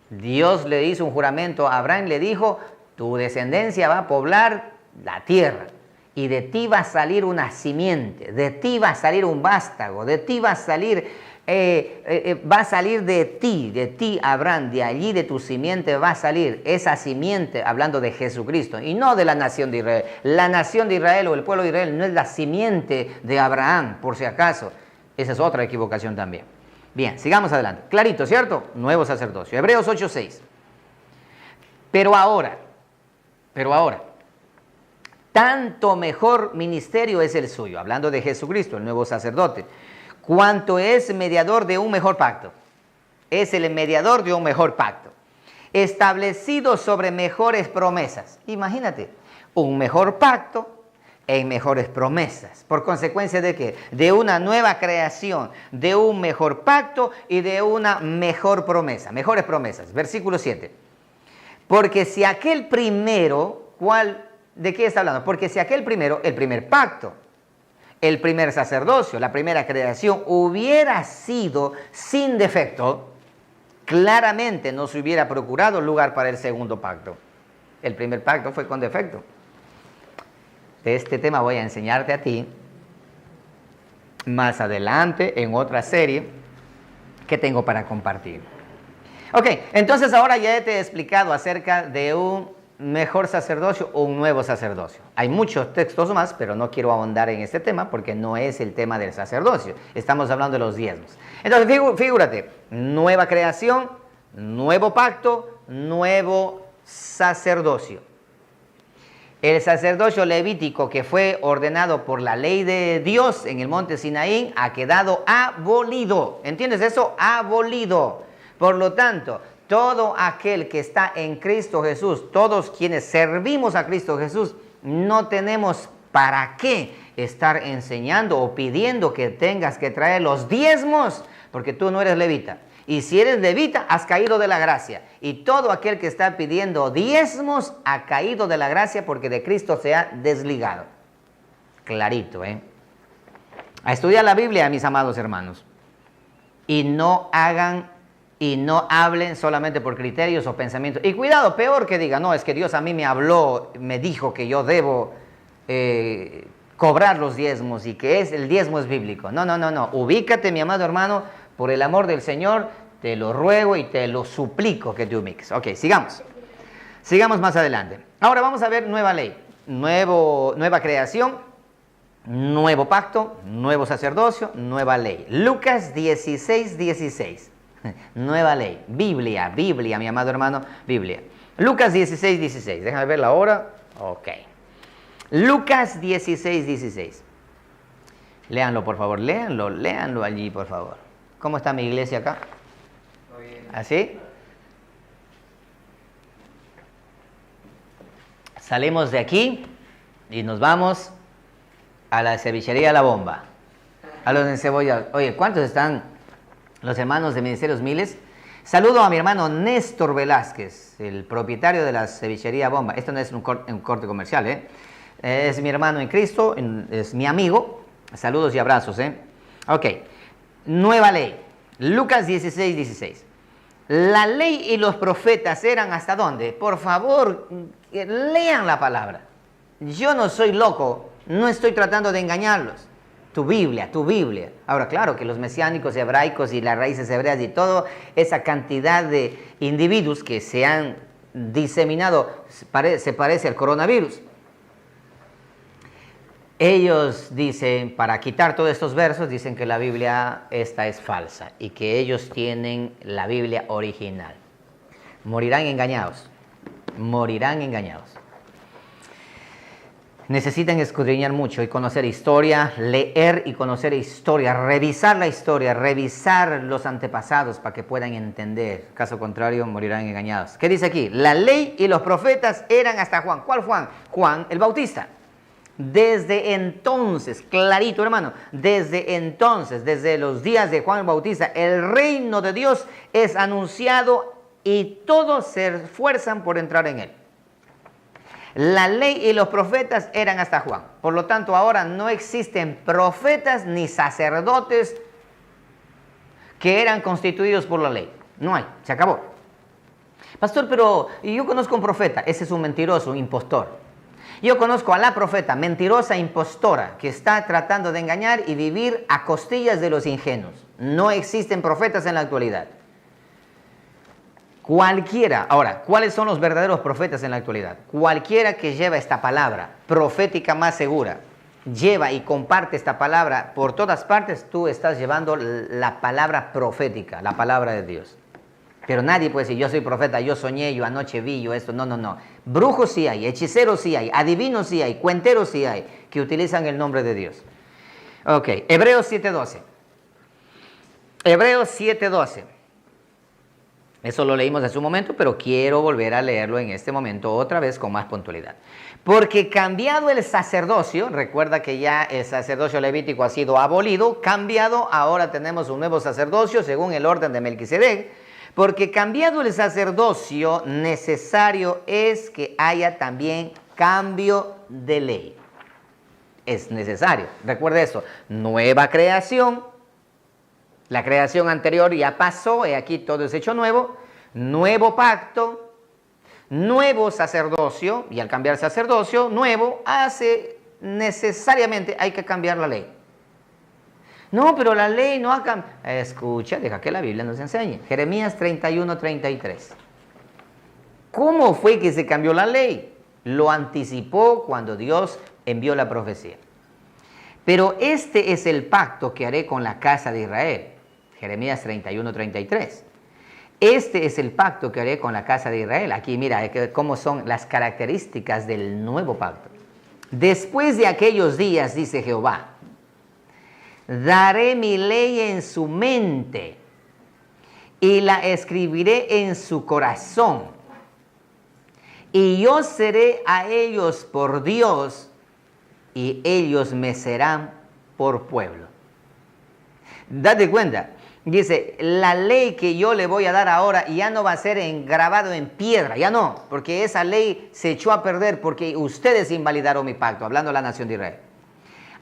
A: Dios le hizo un juramento a Abraham, le dijo, tu descendencia va a poblar la tierra y de ti va a salir una simiente, de ti va a salir un vástago, de ti va a salir, de ti Abraham, de allí de tu simiente va a salir esa simiente, hablando de Jesucristo y no de la nación de Israel. La nación de Israel o el pueblo de Israel no es la simiente de Abraham, por si acaso. Esa es otra equivocación también. Bien, sigamos adelante. Clarito, ¿cierto? Nuevo sacerdocio. Hebreos 8:6. Pero ahora, tanto mejor ministerio es el suyo, hablando de Jesucristo, el nuevo sacerdote, cuanto es mediador de un mejor pacto. Es el mediador de un mejor pacto, establecido sobre mejores promesas. Imagínate, un mejor pacto en mejores promesas. ¿Por consecuencia de qué? De una nueva creación, de un mejor pacto y de una mejor promesa. Mejores promesas. Versículo 7. Porque si aquel primero, ¿de qué está hablando? Porque si aquel primero, el primer pacto, el primer sacerdocio, la primera creación, hubiera sido sin defecto, claramente no se hubiera procurado lugar para el segundo pacto. El primer pacto fue con defecto. De este tema voy a enseñarte a ti más adelante en otra serie que tengo para compartir. Ok, entonces ahora ya te he explicado acerca de un mejor sacerdocio o un nuevo sacerdocio. Hay muchos textos más, pero no quiero ahondar en este tema porque no es el tema del sacerdocio. Estamos hablando de los diezmos. Entonces, figúrate, nueva creación, nuevo pacto, nuevo sacerdocio. El sacerdocio levítico que fue ordenado por la ley de Dios en el monte Sinaí ha quedado abolido. ¿Entiendes eso? Abolido. Por lo tanto, todo aquel que está en Cristo Jesús, todos quienes servimos a Cristo Jesús, no tenemos para qué estar enseñando o pidiendo que tengas que traer los diezmos, porque tú no eres levita. Y si eres levita, has caído de la gracia. Y todo aquel que está pidiendo diezmos ha caído de la gracia porque de Cristo se ha desligado. Clarito, ¿eh? A estudiar la Biblia, mis amados hermanos. Y no hagan y no hablen solamente por criterios o pensamientos. Y cuidado, peor que digan, no, es que Dios a mí me habló, me dijo que yo debo cobrar los diezmos y que el diezmo es bíblico. No, no, no, no. Ubícate, mi amado hermano. Por el amor del Señor, te lo ruego y te lo suplico que te ubiques. Ok, sigamos. Sigamos más adelante. Ahora vamos a ver nueva ley, nueva creación, nuevo pacto, nuevo sacerdocio, nueva ley. Lucas 16, 16. Nueva ley. Biblia, mi amado hermano, Biblia. Lucas 16, 16. Déjame ver la hora. Ok. Lucas 16, 16. Léanlo, por favor. Léanlo allí, por favor. ¿Cómo está mi iglesia acá? ¿Así? Salimos de aquí y nos vamos a la cevichería La Bomba. A los encebollados. Oye, ¿cuántos están los hermanos de Ministerios Miles? Saludo a mi hermano Néstor Velázquez, el propietario de la cevichería Bomba. Esto no es un corte comercial, ¿eh? Es mi hermano en Cristo, es mi amigo. Saludos y abrazos, ¿eh? Ok. Nueva ley, Lucas 16, 16. La ley y los profetas eran ¿hasta dónde? Por favor, lean la palabra. Yo no soy loco, no estoy tratando de engañarlos. Tu Biblia, tu Biblia. Ahora, claro que los mesiánicos hebraicos y las raíces hebreas y toda esa cantidad de individuos que se han diseminado se parece al coronavirus. Ellos dicen, para quitar todos estos versos, dicen que la Biblia esta es falsa y que ellos tienen la Biblia original. Morirán engañados, morirán engañados. Necesitan escudriñar mucho y conocer historia, leer y conocer historia, revisar la historia, revisar los antepasados para que puedan entender. Caso contrario, morirán engañados. ¿Qué dice aquí? La ley y los profetas eran hasta Juan. ¿Cuál Juan? Juan el Bautista. Desde entonces, clarito hermano, desde entonces, desde los días de Juan el Bautista, el reino de Dios es anunciado y todos se esfuerzan por entrar en él. La ley y los profetas eran hasta Juan. Por lo tanto, ahora no existen profetas ni sacerdotes que eran constituidos por la ley. No hay, se acabó. Pastor, pero yo conozco un profeta, ese es un mentiroso, un impostor. Yo conozco a la profeta, mentirosa, impostora, que está tratando de engañar y vivir a costillas de los ingenuos. No existen profetas en la actualidad. Cualquiera, ahora, ¿cuáles son los verdaderos profetas en la actualidad? Cualquiera que lleva esta palabra profética más segura, lleva y comparte esta palabra por todas partes, tú estás llevando la palabra profética, la palabra de Dios. Pero nadie puede decir, yo soy profeta, yo soñé, yo anoche vi, yo esto. No, no, no. Brujos sí hay, hechiceros sí hay, adivinos sí hay, cuenteros sí hay, que utilizan el nombre de Dios. Ok, Hebreos 7:12. Hebreos 7:12. Eso lo leímos en su momento, pero quiero volver a leerlo en este momento otra vez con más puntualidad. Porque cambiado el sacerdocio, recuerda que ya el sacerdocio levítico ha sido abolido, cambiado, ahora tenemos un nuevo sacerdocio según el orden de Melquisedec. Porque cambiado el sacerdocio, necesario es que haya también cambio de ley. Es necesario. Recuerde eso. Nueva creación. La creación anterior ya pasó y aquí todo es hecho nuevo. Nuevo pacto. Nuevo sacerdocio. Y al cambiar sacerdocio, nuevo, necesariamente hay que cambiar la ley. No, pero la ley no ha cambiado. Escucha, deja que la Biblia nos enseñe. Jeremías 31, 33. ¿Cómo fue que se cambió la ley? Lo anticipó cuando Dios envió la profecía. Pero este es el pacto que haré con la casa de Israel. Jeremías 31, 33. Este es el pacto que haré con la casa de Israel. Aquí mira cómo son las características del nuevo pacto. Después de aquellos días, dice Jehová, daré mi ley en su mente y la escribiré en su corazón. Y yo seré a ellos por Dios y ellos me serán por pueblo. Date cuenta. Dice, la ley que yo le voy a dar ahora ya no va a ser grabado en piedra, ya no, porque esa ley se echó a perder porque ustedes invalidaron mi pacto, hablando de la nación de Israel.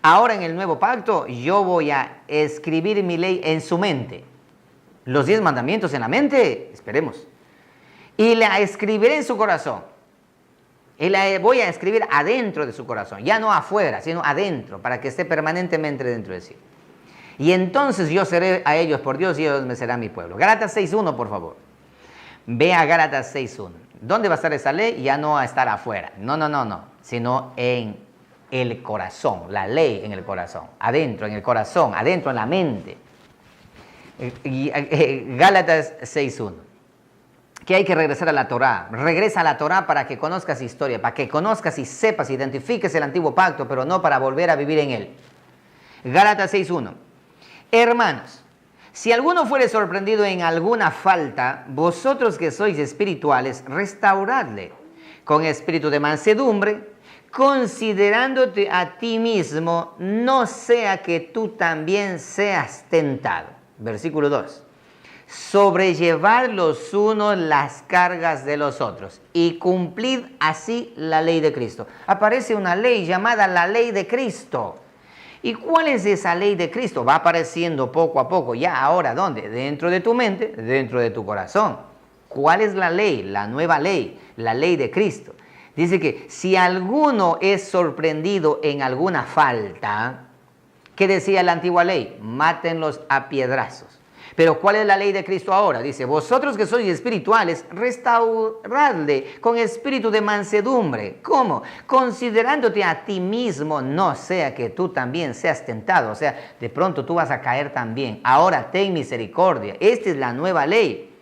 A: Ahora en el nuevo pacto yo voy a escribir mi ley en su mente. Los 10 mandamientos en la mente, esperemos. Y la escribiré en su corazón. Y la voy a escribir adentro de su corazón, ya no afuera, sino adentro, para que esté permanentemente dentro de sí. Y entonces yo seré a ellos por Dios y ellos me serán mi pueblo. Gálatas 6.1, por favor. Ve a Gálatas 6.1. ¿Dónde va a estar esa ley? Ya no va a estar afuera. No. Sino en el corazón. La ley en el corazón. Adentro, en el corazón. Adentro, en la mente. Gálatas 6.1. Que hay que regresar a la Torá. Regresa a la Torá para que conozcas historia. Para que conozcas y sepas, identifiques el antiguo pacto, pero no para volver a vivir en él. Gálatas 6.1. Hermanos, si alguno fuere sorprendido en alguna falta, vosotros que sois espirituales, restauradle con espíritu de mansedumbre, considerándote a ti mismo, no sea que tú también seas tentado. Versículo 2. Sobrellevad los unos las cargas de los otros y cumplid así la ley de Cristo. Aparece una ley llamada la ley de Cristo. ¿Y cuál es esa ley de Cristo? Va apareciendo poco a poco. Ya ahora, ¿dónde? Dentro de tu mente, dentro de tu corazón. ¿Cuál es la ley? La nueva ley, la ley de Cristo. Dice que si alguno es sorprendido en alguna falta, ¿qué decía la antigua ley? Mátenlos a piedrazos. Pero ¿cuál es la ley de Cristo ahora? Dice, vosotros que sois espirituales, restauradle con espíritu de mansedumbre. ¿Cómo? Considerándote a ti mismo, no sea que tú también seas tentado. O sea, de pronto tú vas a caer también. Ahora ten misericordia. Esta es la nueva ley.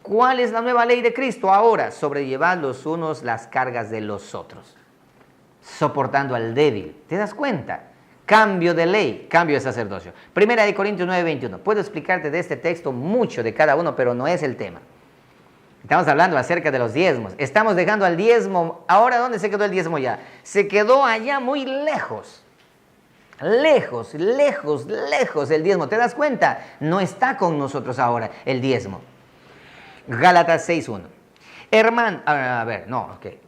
A: ¿Cuál es la nueva ley de Cristo ahora? Sobrellevad los unos las cargas de los otros. Soportando al débil. ¿Te das cuenta? Cambio de ley, cambio de sacerdocio. Primera de Corintios 9:21. Puedo explicarte de este texto mucho de cada uno, pero no es el tema. Estamos hablando acerca de los diezmos. Estamos dejando al diezmo. Ahora, ¿dónde se quedó el diezmo ya? Se quedó allá muy lejos. Lejos el diezmo. ¿Te das cuenta? No está con nosotros ahora el diezmo. Gálatas 6:1. Hermano,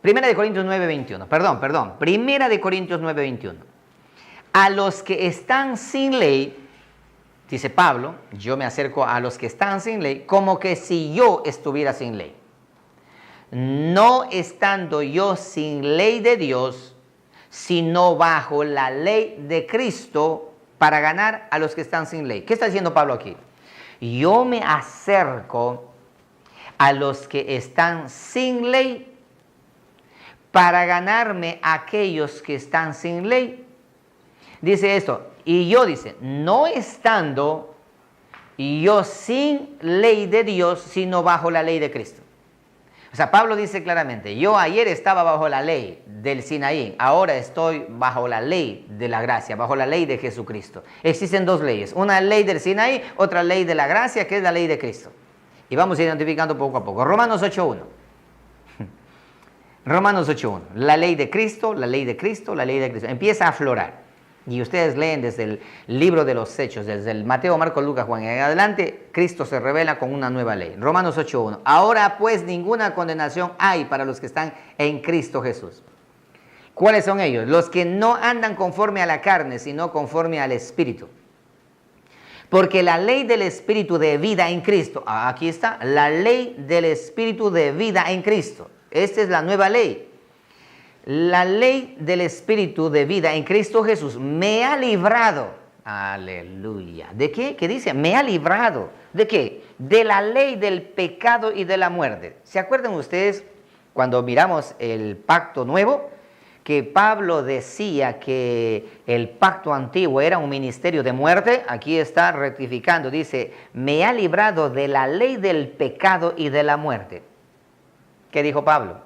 A: Primera de Corintios 9:21. Perdón. Primera de Corintios 9:21. A los que están sin ley, dice Pablo, yo me acerco a los que están sin ley, como que si yo estuviera sin ley. No estando yo sin ley de Dios, sino bajo la ley de Cristo, para ganar a los que están sin ley. ¿Qué está diciendo Pablo aquí? Yo me acerco a los que están sin ley, para ganarme a aquellos que están sin ley. Dice esto, y yo dice, no estando yo sin ley de Dios, sino bajo la ley de Cristo. O sea, Pablo dice claramente, yo ayer estaba bajo la ley del Sinaí, ahora estoy bajo la ley de la gracia, bajo la ley de Jesucristo. Existen dos leyes, una ley del Sinaí, otra ley de la gracia, que es la ley de Cristo. Y vamos identificando poco a poco. Romanos 8.1. Romanos 8.1. La ley de Cristo, la ley de Cristo, la ley de Cristo. Empieza a aflorar. Y ustedes leen desde el libro de los Hechos, desde el Mateo, Marcos, Lucas, Juan, en adelante, Cristo se revela con una nueva ley. Romanos 8.1. Ahora pues ninguna condenación hay para los que están en Cristo Jesús. ¿Cuáles son ellos? Los que no andan conforme a la carne, sino conforme al Espíritu. Porque la ley del Espíritu de vida en Cristo, aquí está, la ley del Espíritu de vida en Cristo. Esta es la nueva ley. La ley del Espíritu de vida en Cristo Jesús me ha librado. Aleluya. ¿De qué? ¿Qué dice? Me ha librado. ¿De qué? De la ley del pecado y de la muerte. ¿Se acuerdan ustedes cuando miramos el pacto nuevo? que Pablo decía que el pacto antiguo era un ministerio de muerte, aquí está rectificando, dice, me ha librado de la ley del pecado y de la muerte. ¿Qué dijo Pablo?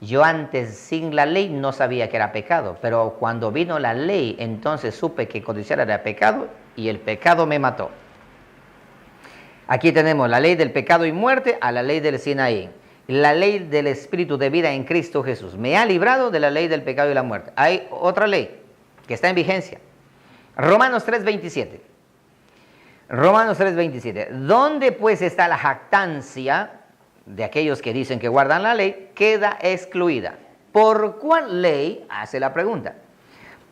A: Yo antes sin la ley no sabía que era pecado, pero cuando vino la ley, entonces supe que codiciar era pecado y el pecado me mató. Aquí tenemos la ley del pecado y muerte a la ley del Sinaí. La ley del Espíritu de vida en Cristo Jesús. Me ha librado de la ley del pecado y la muerte. Hay otra ley que está en vigencia. Romanos 3:27. Romanos 3:27. ¿Dónde pues está la jactancia de aquellos que dicen que guardan la ley? Queda excluida. ¿Por cuál ley? Hace la pregunta.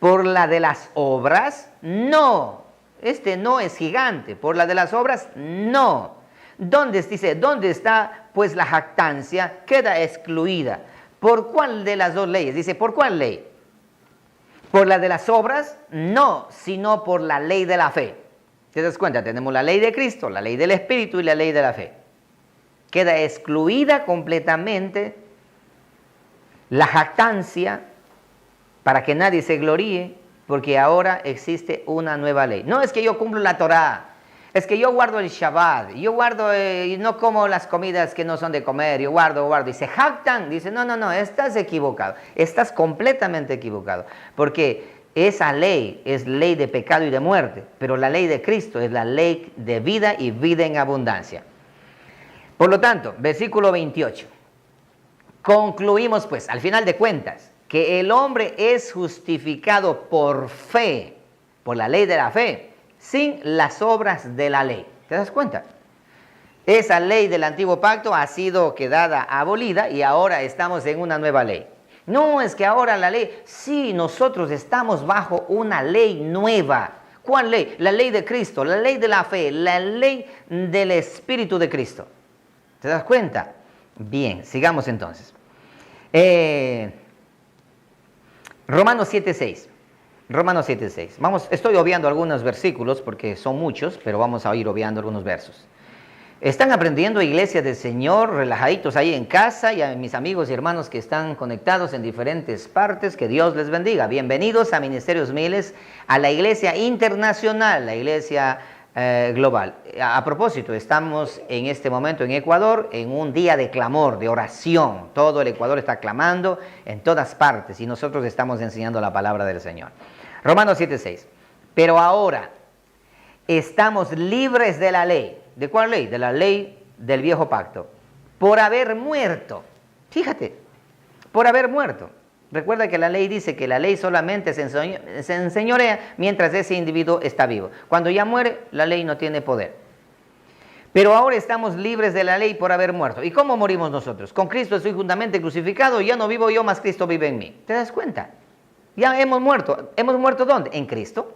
A: ¿Por la de las obras? No. Este no es gigante. ¿Por la de las obras? No. ¿Dónde está pues la jactancia? Queda excluida. ¿Por cuál de las dos leyes? Dice, ¿por cuál ley? ¿Por la de las obras? No, sino por la ley de la fe. ¿Te das cuenta? Tenemos la ley de Cristo, la ley del Espíritu y la ley de la fe. Queda excluida completamente la jactancia para que nadie se gloríe, porque ahora existe una nueva ley. No es que yo cumplo la Torá. Es que yo guardo el Shabbat, yo guardo y no como las comidas que no son de comer, yo guardo. Y se jactan, dice, no, estás equivocado, estás completamente equivocado. Porque esa ley es ley de pecado y de muerte, pero la ley de Cristo es la ley de vida y vida en abundancia. Por lo tanto, versículo 28. Concluimos pues, al final de cuentas, que el hombre es justificado por fe, por la ley de la fe, sin las obras de la ley. ¿Te das cuenta? Esa ley del antiguo pacto ha sido quedada abolida y ahora estamos en una nueva ley. No es que ahora la ley, sí, nosotros estamos bajo una ley nueva. ¿Cuál ley? La ley de Cristo, la ley de la fe, la ley del Espíritu de Cristo. ¿Te das cuenta? Bien, sigamos entonces. Romanos 7:6. Romanos 7:6. Estoy obviando algunos versículos porque son muchos, pero vamos a ir obviando algunos versos. ¿Están aprendiendo, iglesia del Señor, relajaditos ahí en casa? Y a mis amigos y hermanos que están conectados en diferentes partes, que Dios les bendiga. Bienvenidos a Ministerios Miles, a la iglesia internacional, la iglesia global. A propósito, estamos en este momento en Ecuador en un día de clamor, de oración. Todo el Ecuador está clamando en todas partes y nosotros estamos enseñando la palabra del Señor. Romanos 7:6. Pero ahora estamos libres de la ley. ¿De cuál ley? De la ley del viejo pacto. Por haber muerto. Fíjate, por haber muerto. Recuerda que la ley dice que la ley solamente se enseñorea mientras ese individuo está vivo. Cuando ya muere, la ley no tiene poder. Pero ahora estamos libres de la ley por haber muerto. ¿Y cómo morimos nosotros? Con Cristo estoy juntamente crucificado, ya no vivo yo, mas Cristo vive en mí. ¿Te das cuenta? Ya hemos muerto. ¿Hemos muerto dónde? En Cristo.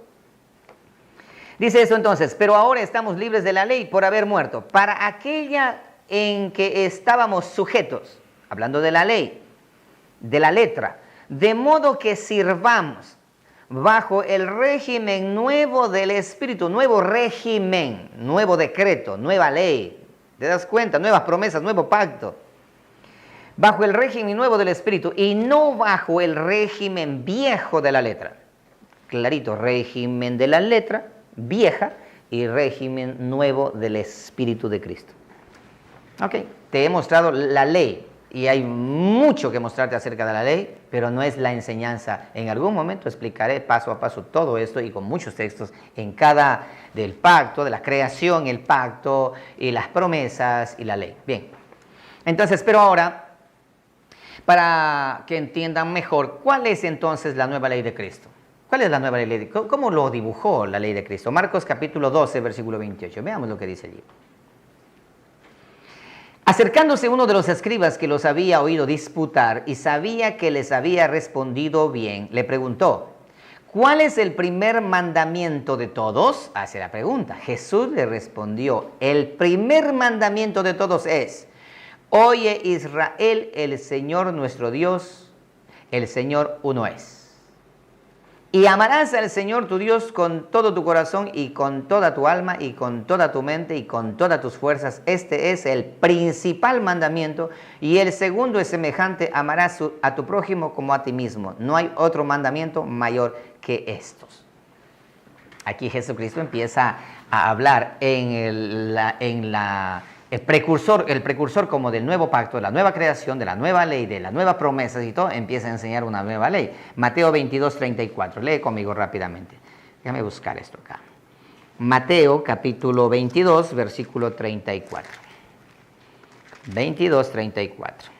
A: Dice eso entonces, pero ahora estamos libres de la ley por haber muerto. Para aquella en que estábamos sujetos, hablando de la ley, de la letra, de modo que sirvamos bajo el régimen nuevo del Espíritu, nuevo régimen, nuevo decreto, nueva ley. ¿Te das cuenta? Nuevas promesas, nuevo pacto. Bajo el régimen nuevo del Espíritu y no bajo el régimen viejo de la letra. Clarito, régimen de la letra vieja y régimen nuevo del Espíritu de Cristo. Ok, te he mostrado la ley y hay mucho que mostrarte acerca de la ley, pero no es la enseñanza. En algún momento explicaré paso a paso todo esto y con muchos textos en cada del pacto, de la creación, el pacto y las promesas y la ley. Bien, entonces, pero ahora, para que entiendan mejor, ¿cuál es entonces la nueva ley de Cristo? ¿Cuál es la nueva ley de Cristo? ¿Cómo lo dibujó la ley de Cristo? Marcos capítulo 12, versículo 28. Veamos lo que dice allí. Acercándose uno de los escribas que los había oído disputar y sabía que les había respondido bien, le preguntó, ¿cuál es el primer mandamiento de todos? Hace la pregunta. Jesús le respondió, el primer mandamiento de todos es, oye Israel, el Señor nuestro Dios, el Señor uno es. Y amarás al Señor tu Dios con todo tu corazón y con toda tu alma y con toda tu mente y con todas tus fuerzas. Este es el principal mandamiento. Y el segundo es semejante: amarás a tu prójimo como a ti mismo. No hay otro mandamiento mayor que estos. Aquí Jesucristo empieza a hablar el precursor como del nuevo pacto, de la nueva creación, de la nueva ley, de las nuevas promesas y todo, empieza a enseñar una nueva ley. Mateo 22, 34. Lee conmigo rápidamente. Déjame buscar esto acá. Mateo capítulo 22, versículo 34. 22, 34.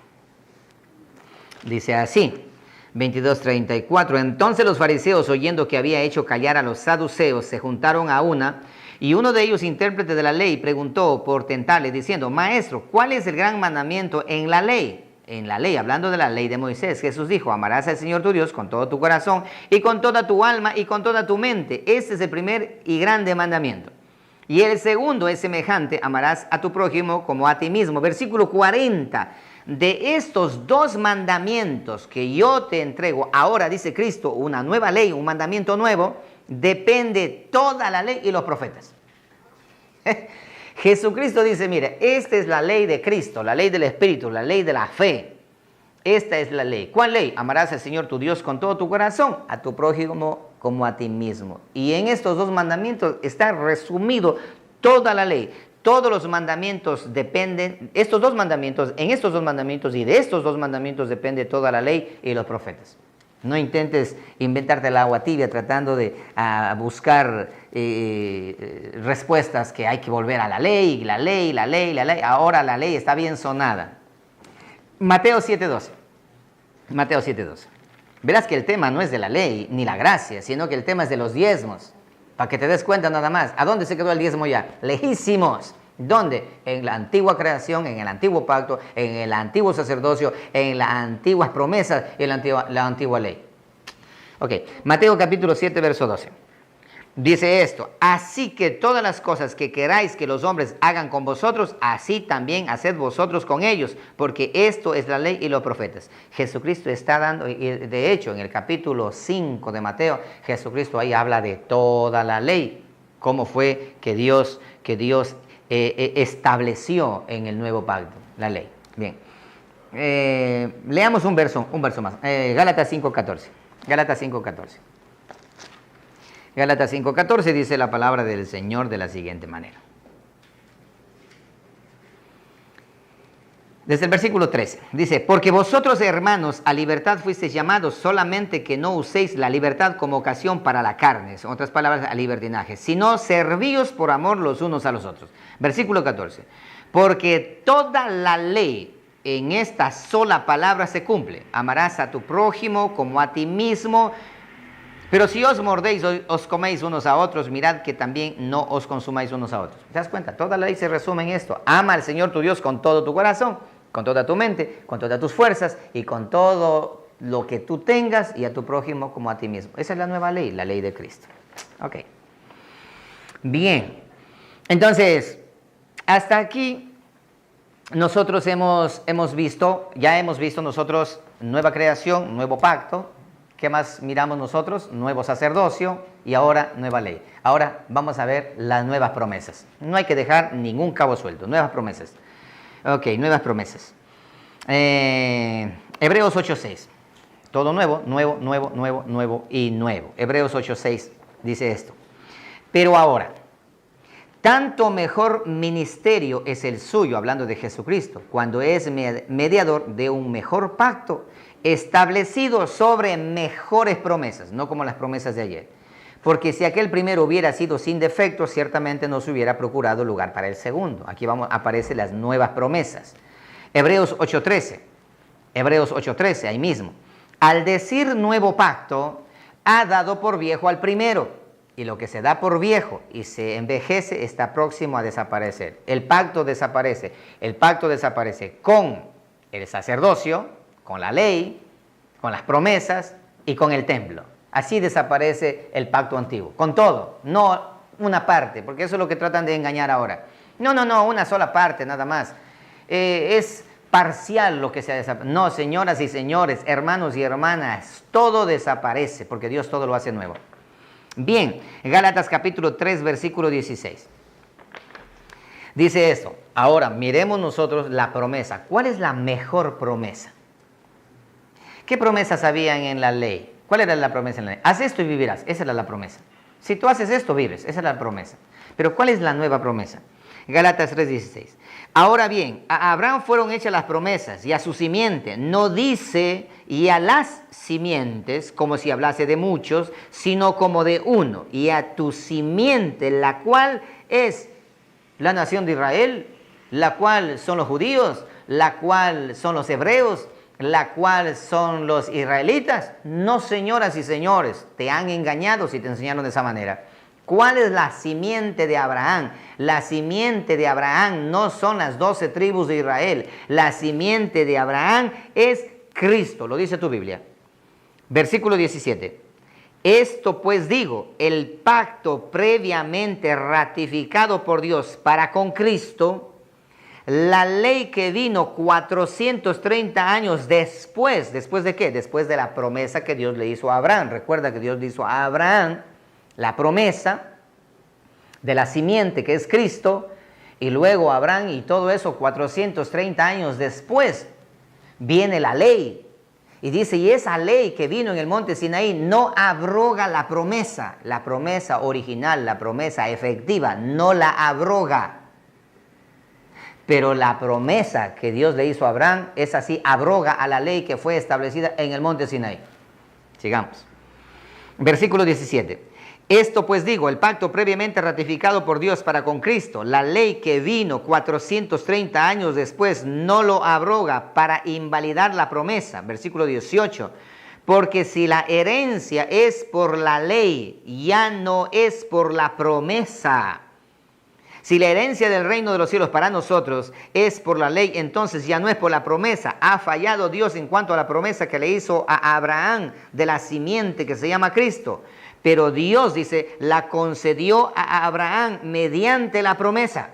A: Dice así. 22:34. Entonces los fariseos, oyendo que había hecho callar a los saduceos, se juntaron a una, y uno de ellos, intérprete de la ley, preguntó por tentarle, diciendo: Maestro, ¿cuál es el gran mandamiento en la ley? En la ley, hablando de la ley de Moisés, Jesús dijo: amarás al Señor tu Dios con todo tu corazón y con toda tu alma y con toda tu mente. Este es el primer y grande mandamiento. Y el segundo es semejante: amarás a tu prójimo como a ti mismo. Versículo 40. De estos dos mandamientos que yo te entrego, ahora dice Cristo, una nueva ley, un mandamiento nuevo, depende toda la ley y los profetas. Jesucristo dice: mire, esta es la ley de Cristo, la ley del Espíritu, la ley de la fe. Esta es la ley. ¿Cuál ley? Amarás al Señor tu Dios con todo tu corazón, a tu prójimo como a ti mismo. Y en estos dos mandamientos está resumido toda la ley. Todos los mandamientos dependen, en estos dos mandamientos y de estos dos mandamientos depende toda la ley y los profetas. No intentes inventarte el agua tibia tratando de buscar respuestas que hay que volver a la ley. Ahora la ley está bien sonada. Mateo 7:12. Mateo 7:12. Verás que el tema no es de la ley ni la gracia, sino que el tema es de los diezmos. Para que te des cuenta nada más. ¿A dónde se quedó el diezmo ya? Lejísimos. ¿Dónde? En la antigua creación, en el antiguo pacto, en el antiguo sacerdocio, en las antiguas promesas y en la antigua ley. Ok, Mateo capítulo 7, verso 12. Dice esto: así que todas las cosas que queráis que los hombres hagan con vosotros, así también haced vosotros con ellos, porque esto es la ley y los profetas. Jesucristo está dando, y de hecho en el capítulo 5 de Mateo, Jesucristo ahí habla de toda la ley, cómo fue que Dios estableció en el nuevo pacto la ley. Bien, leamos un verso más, Gálatas 5:14. Gálatas 5:14. Gálatas 5:14 dice la palabra del Señor de la siguiente manera. Desde el versículo 13, dice: porque vosotros, hermanos, a libertad fuisteis llamados, solamente que no uséis la libertad como ocasión para la carne, en otras palabras, a libertinaje, sino servíos por amor los unos a los otros. Versículo 14, porque toda la ley en esta sola palabra se cumple: amarás a tu prójimo como a ti mismo. Pero si os mordéis, os coméis unos a otros, mirad que también no os consumáis unos a otros. ¿Te das cuenta? Toda la ley se resume en esto: ama al Señor tu Dios con todo tu corazón, con toda tu mente, con todas tus fuerzas y con todo lo que tú tengas, y a tu prójimo como a ti mismo. Esa es la nueva ley, la ley de Cristo. Ok. Bien. Entonces, hasta aquí nosotros hemos visto nosotros nueva creación, nuevo pacto. ¿Qué más miramos nosotros? Nuevo sacerdocio y ahora nueva ley. Ahora vamos a ver las nuevas promesas. No hay que dejar ningún cabo suelto. Nuevas promesas. Ok, nuevas promesas. Hebreos 8:6. Todo nuevo y nuevo. Hebreos 8:6 dice esto: pero ahora, tanto mejor ministerio es el suyo, hablando de Jesucristo, cuando es mediador de un mejor pacto, establecido sobre mejores promesas, no como las promesas de ayer. Porque si aquel primero hubiera sido sin defecto, ciertamente no se hubiera procurado lugar para el segundo. Aquí aparecen las nuevas promesas. Hebreos 8:13. Hebreos 8:13, ahí mismo. Al decir nuevo pacto, ha dado por viejo al primero. Y lo que se da por viejo y se envejece está próximo a desaparecer. El pacto desaparece. El pacto desaparece con el sacerdocio, con la ley, con las promesas y con el templo. Así desaparece el pacto antiguo, con todo, no una parte, porque eso es lo que tratan de engañar ahora. No, una sola parte nada más. Es parcial lo que se ha desaparecido. No, señoras y señores, hermanos y hermanas, todo desaparece porque Dios todo lo hace nuevo. Bien, Gálatas capítulo 3, versículo 16. Dice esto. Ahora, miremos nosotros la promesa. ¿Cuál es la mejor promesa? ¿Qué promesas habían en la ley? ¿Cuál era la promesa en la ley? Haz esto y vivirás. Esa era la promesa. Si tú haces esto, vives. Esa es la promesa. Pero ¿cuál es la nueva promesa? Gálatas 3:16. Ahora bien, a Abraham fueron hechas las promesas y a su simiente. No dice y a las simientes, como si hablase de muchos, sino como de uno. Y a tu simiente, la cual es la nación de Israel, la cual son los judíos, la cual son los hebreos, la cual son los israelitas. No, señoras y señores, te han engañado si te enseñaron de esa manera. ¿Cuál es la simiente de Abraham? La simiente de Abraham no son las 12 tribus de Israel. La simiente de Abraham es Cristo, lo dice tu Biblia. Versículo 17. Esto pues digo, el pacto previamente ratificado por Dios para con Cristo, la ley que vino 430 años después. ¿Después de qué? Después de la promesa que Dios le hizo a Abraham. Recuerda que Dios le hizo a Abraham la promesa de la simiente que es Cristo, y luego Abraham y todo eso 430 años después viene la ley. Y dice, y esa ley que vino en el monte Sinaí no abroga la promesa original, la promesa efectiva, no la abroga. Pero la promesa que Dios le hizo a Abraham es así, abroga a la ley que fue establecida en el monte Sinaí. Sigamos. Versículo 17. Esto pues digo, el pacto previamente ratificado por Dios para con Cristo, la ley que vino 430 años después, no lo abroga para invalidar la promesa. Versículo 18. Porque si la herencia es por la ley, ya no es por la promesa. Si la herencia del reino de los cielos para nosotros es por la ley, entonces ya no es por la promesa. Ha fallado Dios en cuanto a la promesa que le hizo a Abraham de la simiente que se llama Cristo. Pero Dios, dice, la concedió a Abraham mediante la promesa.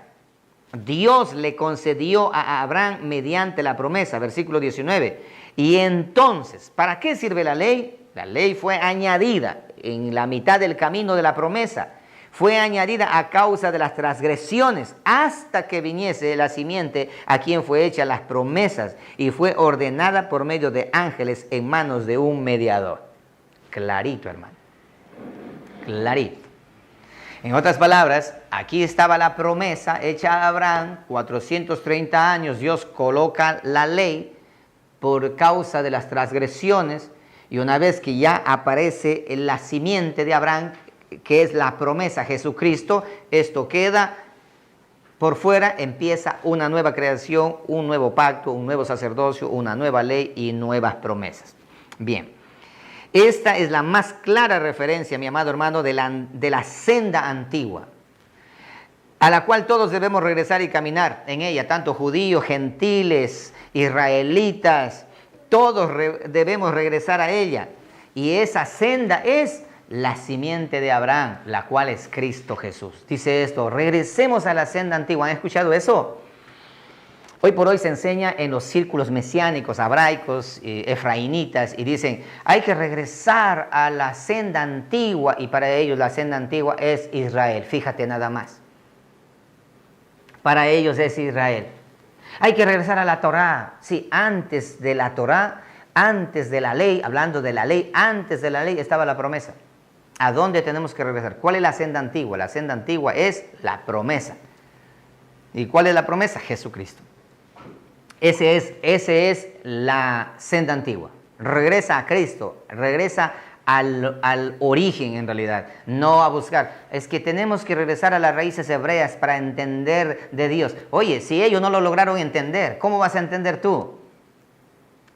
A: Dios le concedió a Abraham mediante la promesa. Versículo 19. Y entonces, ¿para qué sirve la ley? La ley fue añadida en la mitad del camino de la promesa. Fue añadida a causa de las transgresiones hasta que viniese la simiente a quien fue hecha las promesas y fue ordenada por medio de ángeles en manos de un mediador. Clarito, hermano. Clarito. En otras palabras, aquí estaba la promesa hecha a Abraham, 430 años, Dios coloca la ley por causa de las transgresiones, y una vez que ya aparece la simiente de Abraham, que es la promesa Jesucristo, esto queda por fuera, empieza una nueva creación, un nuevo pacto, un nuevo sacerdocio, una nueva ley y nuevas promesas. Bien. Esta es la más clara referencia, mi amado hermano, de la senda antigua, a la cual todos debemos regresar y caminar en ella, tanto judíos, gentiles, israelitas, todos debemos regresar a ella. Y esa senda es la simiente de Abraham, la cual es Cristo Jesús. Dice esto, regresemos a la senda antigua. ¿Han escuchado eso? Hoy por hoy se enseña en los círculos mesiánicos, hebraicos, efraínitas, y dicen, hay que regresar a la senda antigua, y para ellos la senda antigua es Israel. Fíjate nada más. Para ellos es Israel. Hay que regresar a la Torá. Sí, antes de la Torá, antes de la ley, hablando de la ley, antes de la ley estaba la promesa. ¿A dónde tenemos que regresar? ¿Cuál es la senda antigua? La senda antigua es la promesa. ¿Y cuál es la promesa? Jesucristo. Ese es la senda antigua. Regresa a Cristo, regresa al origen en realidad, no a buscar. Es que tenemos que regresar a las raíces hebreas para entender de Dios. Oye, si ellos no lo lograron entender, ¿cómo vas a entender tú?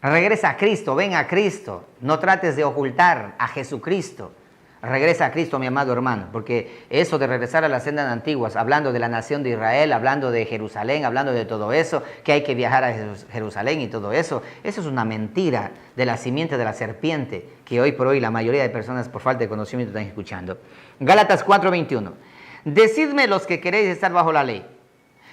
A: Regresa a Cristo, ven a Cristo, no trates de ocultar a Jesucristo. Regresa a Cristo, mi amado hermano, porque eso de regresar a las sendas antiguas, hablando de la nación de Israel, hablando de Jerusalén, hablando de todo eso, que hay que viajar a Jerusalén y todo eso, eso es una mentira de la simiente de la serpiente, que hoy por hoy la mayoría de personas por falta de conocimiento están escuchando. Gálatas 4:21. Decidme los que queréis estar bajo la ley.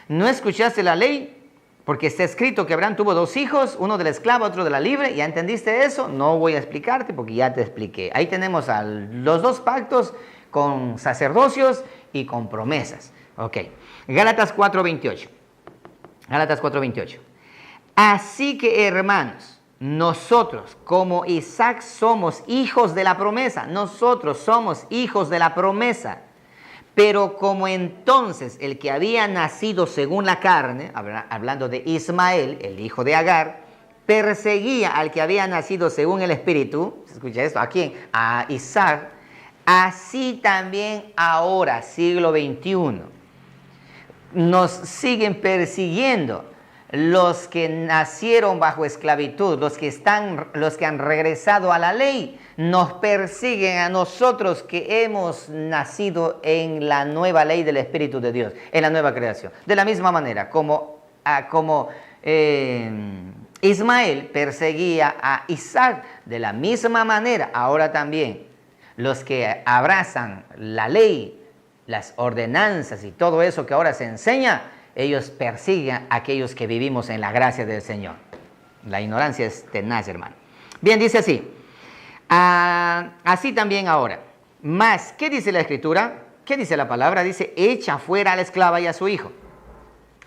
A: ¿No escuchaste la ley? Porque está escrito que Abraham tuvo 2 hijos, uno de la esclava, otro de la libre. ¿Ya entendiste eso? No voy a explicarte porque ya te expliqué. Ahí tenemos a los 2 pactos con sacerdocios y con promesas. Ok. Gálatas 4:28. Gálatas 4:28. Así que, hermanos, nosotros como Isaac somos hijos de la promesa. Nosotros somos hijos de la promesa. Pero como entonces el que había nacido según la carne, hablando de Ismael, el hijo de Agar, perseguía al que había nacido según el espíritu, ¿se escucha esto? ¿A quién? A Isaac. Así también ahora, siglo XXI, nos siguen persiguiendo los que nacieron bajo esclavitud, los que han regresado a la ley, nos persiguen a nosotros que hemos nacido en la nueva ley del Espíritu de Dios, en la nueva creación. De la misma manera, como Ismael perseguía a Isaac, de la misma manera, ahora también los que abrazan la ley, las ordenanzas y todo eso que ahora se enseña, ellos persiguen a aquellos que vivimos en la gracia del Señor. La ignorancia es tenaz, hermano. Bien, dice así. Así también ahora. Más, ¿qué dice la Escritura? ¿Qué dice la palabra? Dice, echa fuera a la esclava y a su hijo,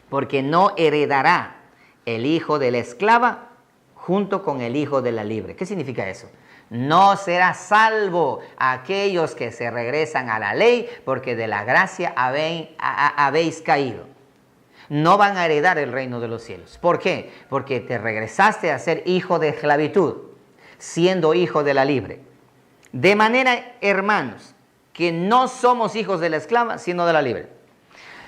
A: porque no heredará el hijo de la esclava junto con el hijo de la libre. ¿Qué significa eso? No será salvo aquellos que se regresan a la ley, porque de la gracia habéis caído. No van a heredar el reino de los cielos. ¿Por qué? Porque te regresaste a ser hijo de esclavitud, siendo hijo de la libre. De manera, hermanos, que no somos hijos de la esclava, sino de la libre.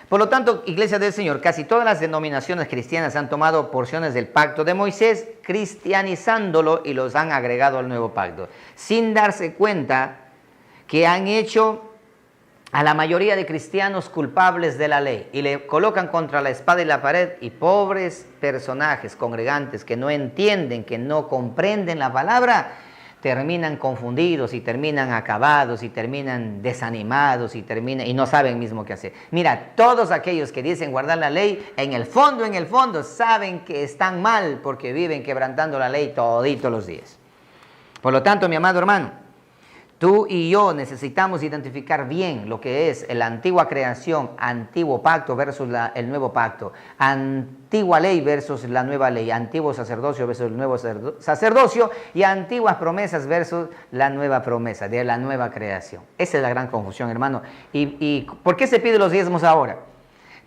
A: Por lo tanto, Iglesia del Señor, casi todas las denominaciones cristianas han tomado porciones del pacto de Moisés, cristianizándolo y los han agregado al nuevo pacto, sin darse cuenta que han hecho a la mayoría de cristianos culpables de la ley y le colocan contra la espada y la pared, y pobres personajes congregantes que no entienden, que no comprenden la palabra, terminan confundidos y terminan acabados y terminan desanimados y no saben mismo qué hacer. Mira, todos aquellos que dicen guardar la ley, en el fondo saben que están mal porque viven quebrantando la ley toditos los días. Por lo tanto, mi amado hermano, tú y yo necesitamos identificar bien lo que es la antigua creación, antiguo pacto versus el nuevo pacto, antigua ley versus la nueva ley, antiguo sacerdocio versus el nuevo sacerdocio y antiguas promesas versus la nueva promesa de la nueva creación. Esa es la gran confusión, hermano. ¿Y por qué se piden los diezmos ahora?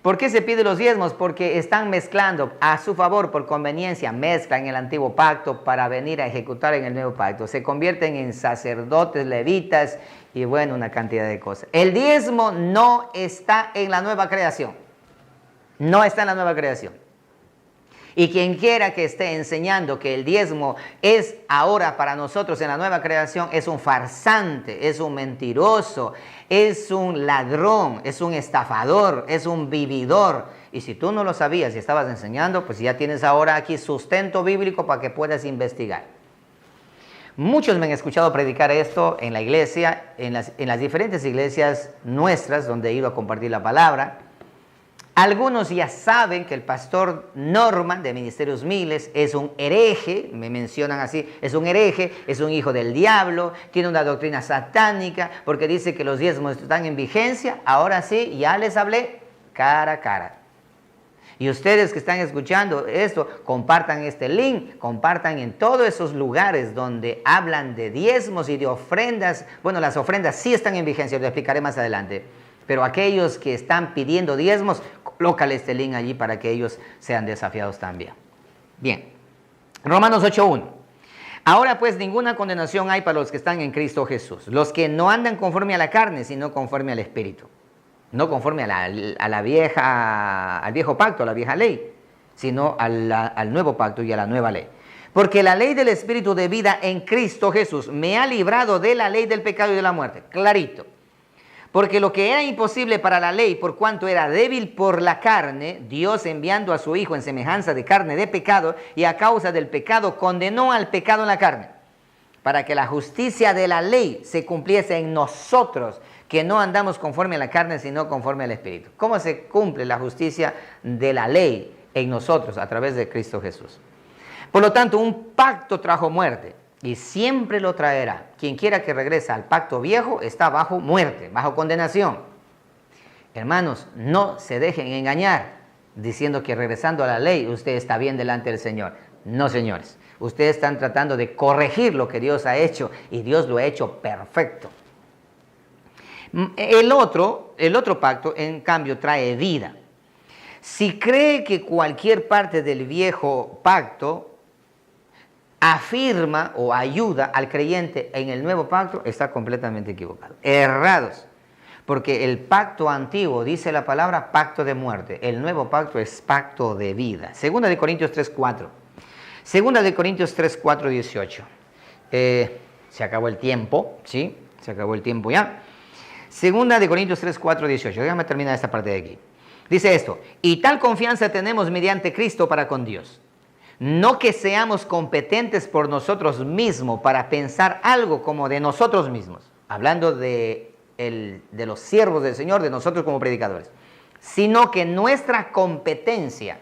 A: ¿Por qué se piden los diezmos? Porque están mezclando a su favor, por conveniencia, mezclan el antiguo pacto para venir a ejecutar en el nuevo pacto. Se convierten en sacerdotes, levitas y bueno, una cantidad de cosas. El diezmo no está en la nueva creación. No está en la nueva creación. Y quien quiera que esté enseñando que el diezmo es ahora para nosotros en la nueva creación es un farsante, es un mentiroso, es un ladrón, es un estafador, es un vividor. Y si tú no lo sabías y estabas enseñando, pues ya tienes ahora aquí sustento bíblico para que puedas investigar. Muchos me han escuchado predicar esto en la iglesia, en las diferentes iglesias nuestras donde he ido a compartir la palabra. Algunos ya saben que el pastor Norman de Ministerios Miles es un hereje, me mencionan así, es un hereje, es un hijo del diablo, tiene una doctrina satánica porque dice que los diezmos están en vigencia. Ahora sí, ya les hablé cara a cara. Y ustedes que están escuchando esto, compartan este link, compartan en todos esos lugares donde hablan de diezmos y de ofrendas. Bueno, las ofrendas sí están en vigencia, lo explicaré más adelante. Pero aquellos que están pidiendo diezmos, colócale este link allí para que ellos sean desafiados también. Bien, Romanos 8:1. Ahora pues ninguna condenación hay para los que están en Cristo Jesús, los que no andan conforme a la carne, sino conforme al Espíritu. No conforme al viejo pacto, a la vieja ley, sino al nuevo pacto y a la nueva ley. Porque la ley del Espíritu de vida en Cristo Jesús me ha librado de la ley del pecado y de la muerte. Clarito. Porque lo que era imposible para la ley, por cuanto era débil por la carne, Dios enviando a su Hijo en semejanza de carne de pecado, y a causa del pecado condenó al pecado en la carne, para que la justicia de la ley se cumpliese en nosotros, que no andamos conforme a la carne, sino conforme al Espíritu. ¿Cómo se cumple la justicia de la ley en nosotros a través de Cristo Jesús. Por lo tanto, un pacto trajo muerte y siempre lo traerá. Quien quiera que regrese al pacto viejo está bajo muerte, bajo condenación. Hermanos, no se dejen engañar diciendo que regresando a la ley usted está bien delante del Señor. No, señores. Ustedes están tratando de corregir lo que Dios ha hecho y Dios lo ha hecho perfecto. El otro pacto, en cambio, trae vida. Si cree que cualquier parte del viejo pacto afirma o ayuda al creyente en el nuevo pacto, está completamente equivocado. Errados. Porque el pacto antiguo, dice la palabra, pacto de muerte. El nuevo pacto es pacto de vida. Segunda de Corintios 3:4. Segunda de Corintios 3:4, 18. Se acabó el tiempo, ¿sí? Se acabó el tiempo ya. Segunda de Corintios 3:4, 18. Déjame terminar esta parte de aquí. Dice esto: y tal confianza tenemos mediante Cristo para con Dios. No que seamos competentes por nosotros mismos para pensar algo como de nosotros mismos. Hablando de los siervos del Señor, de nosotros como predicadores. Sino que nuestra competencia,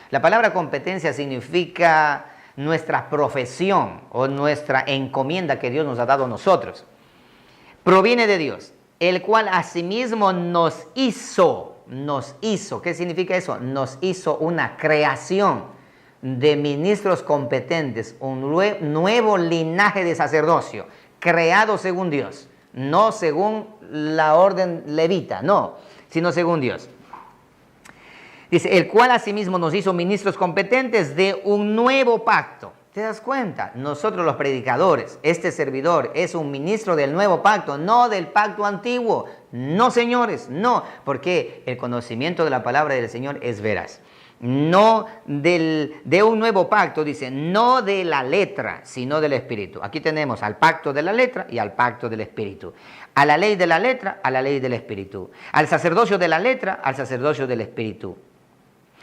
A: la palabra competencia significa nuestra profesión o nuestra encomienda que Dios nos ha dado a nosotros, proviene de Dios, el cual asimismo nos hizo. ¿Qué significa eso? Nos hizo una creación de ministros competentes, un nuevo linaje de sacerdocio, creado según Dios, no según la orden levita, no, sino según Dios. Dice, el cual asimismo nos hizo ministros competentes de un nuevo pacto. ¿Te das cuenta? Nosotros los predicadores, este servidor es un ministro del nuevo pacto, no del pacto antiguo. No, señores, no, porque el conocimiento de la palabra del Señor es veraz. No de un nuevo pacto, dice, no de la letra, sino del Espíritu. Aquí tenemos al pacto de la letra y al pacto del Espíritu. A la ley de la letra, a la ley del Espíritu. Al sacerdocio de la letra, al sacerdocio del Espíritu.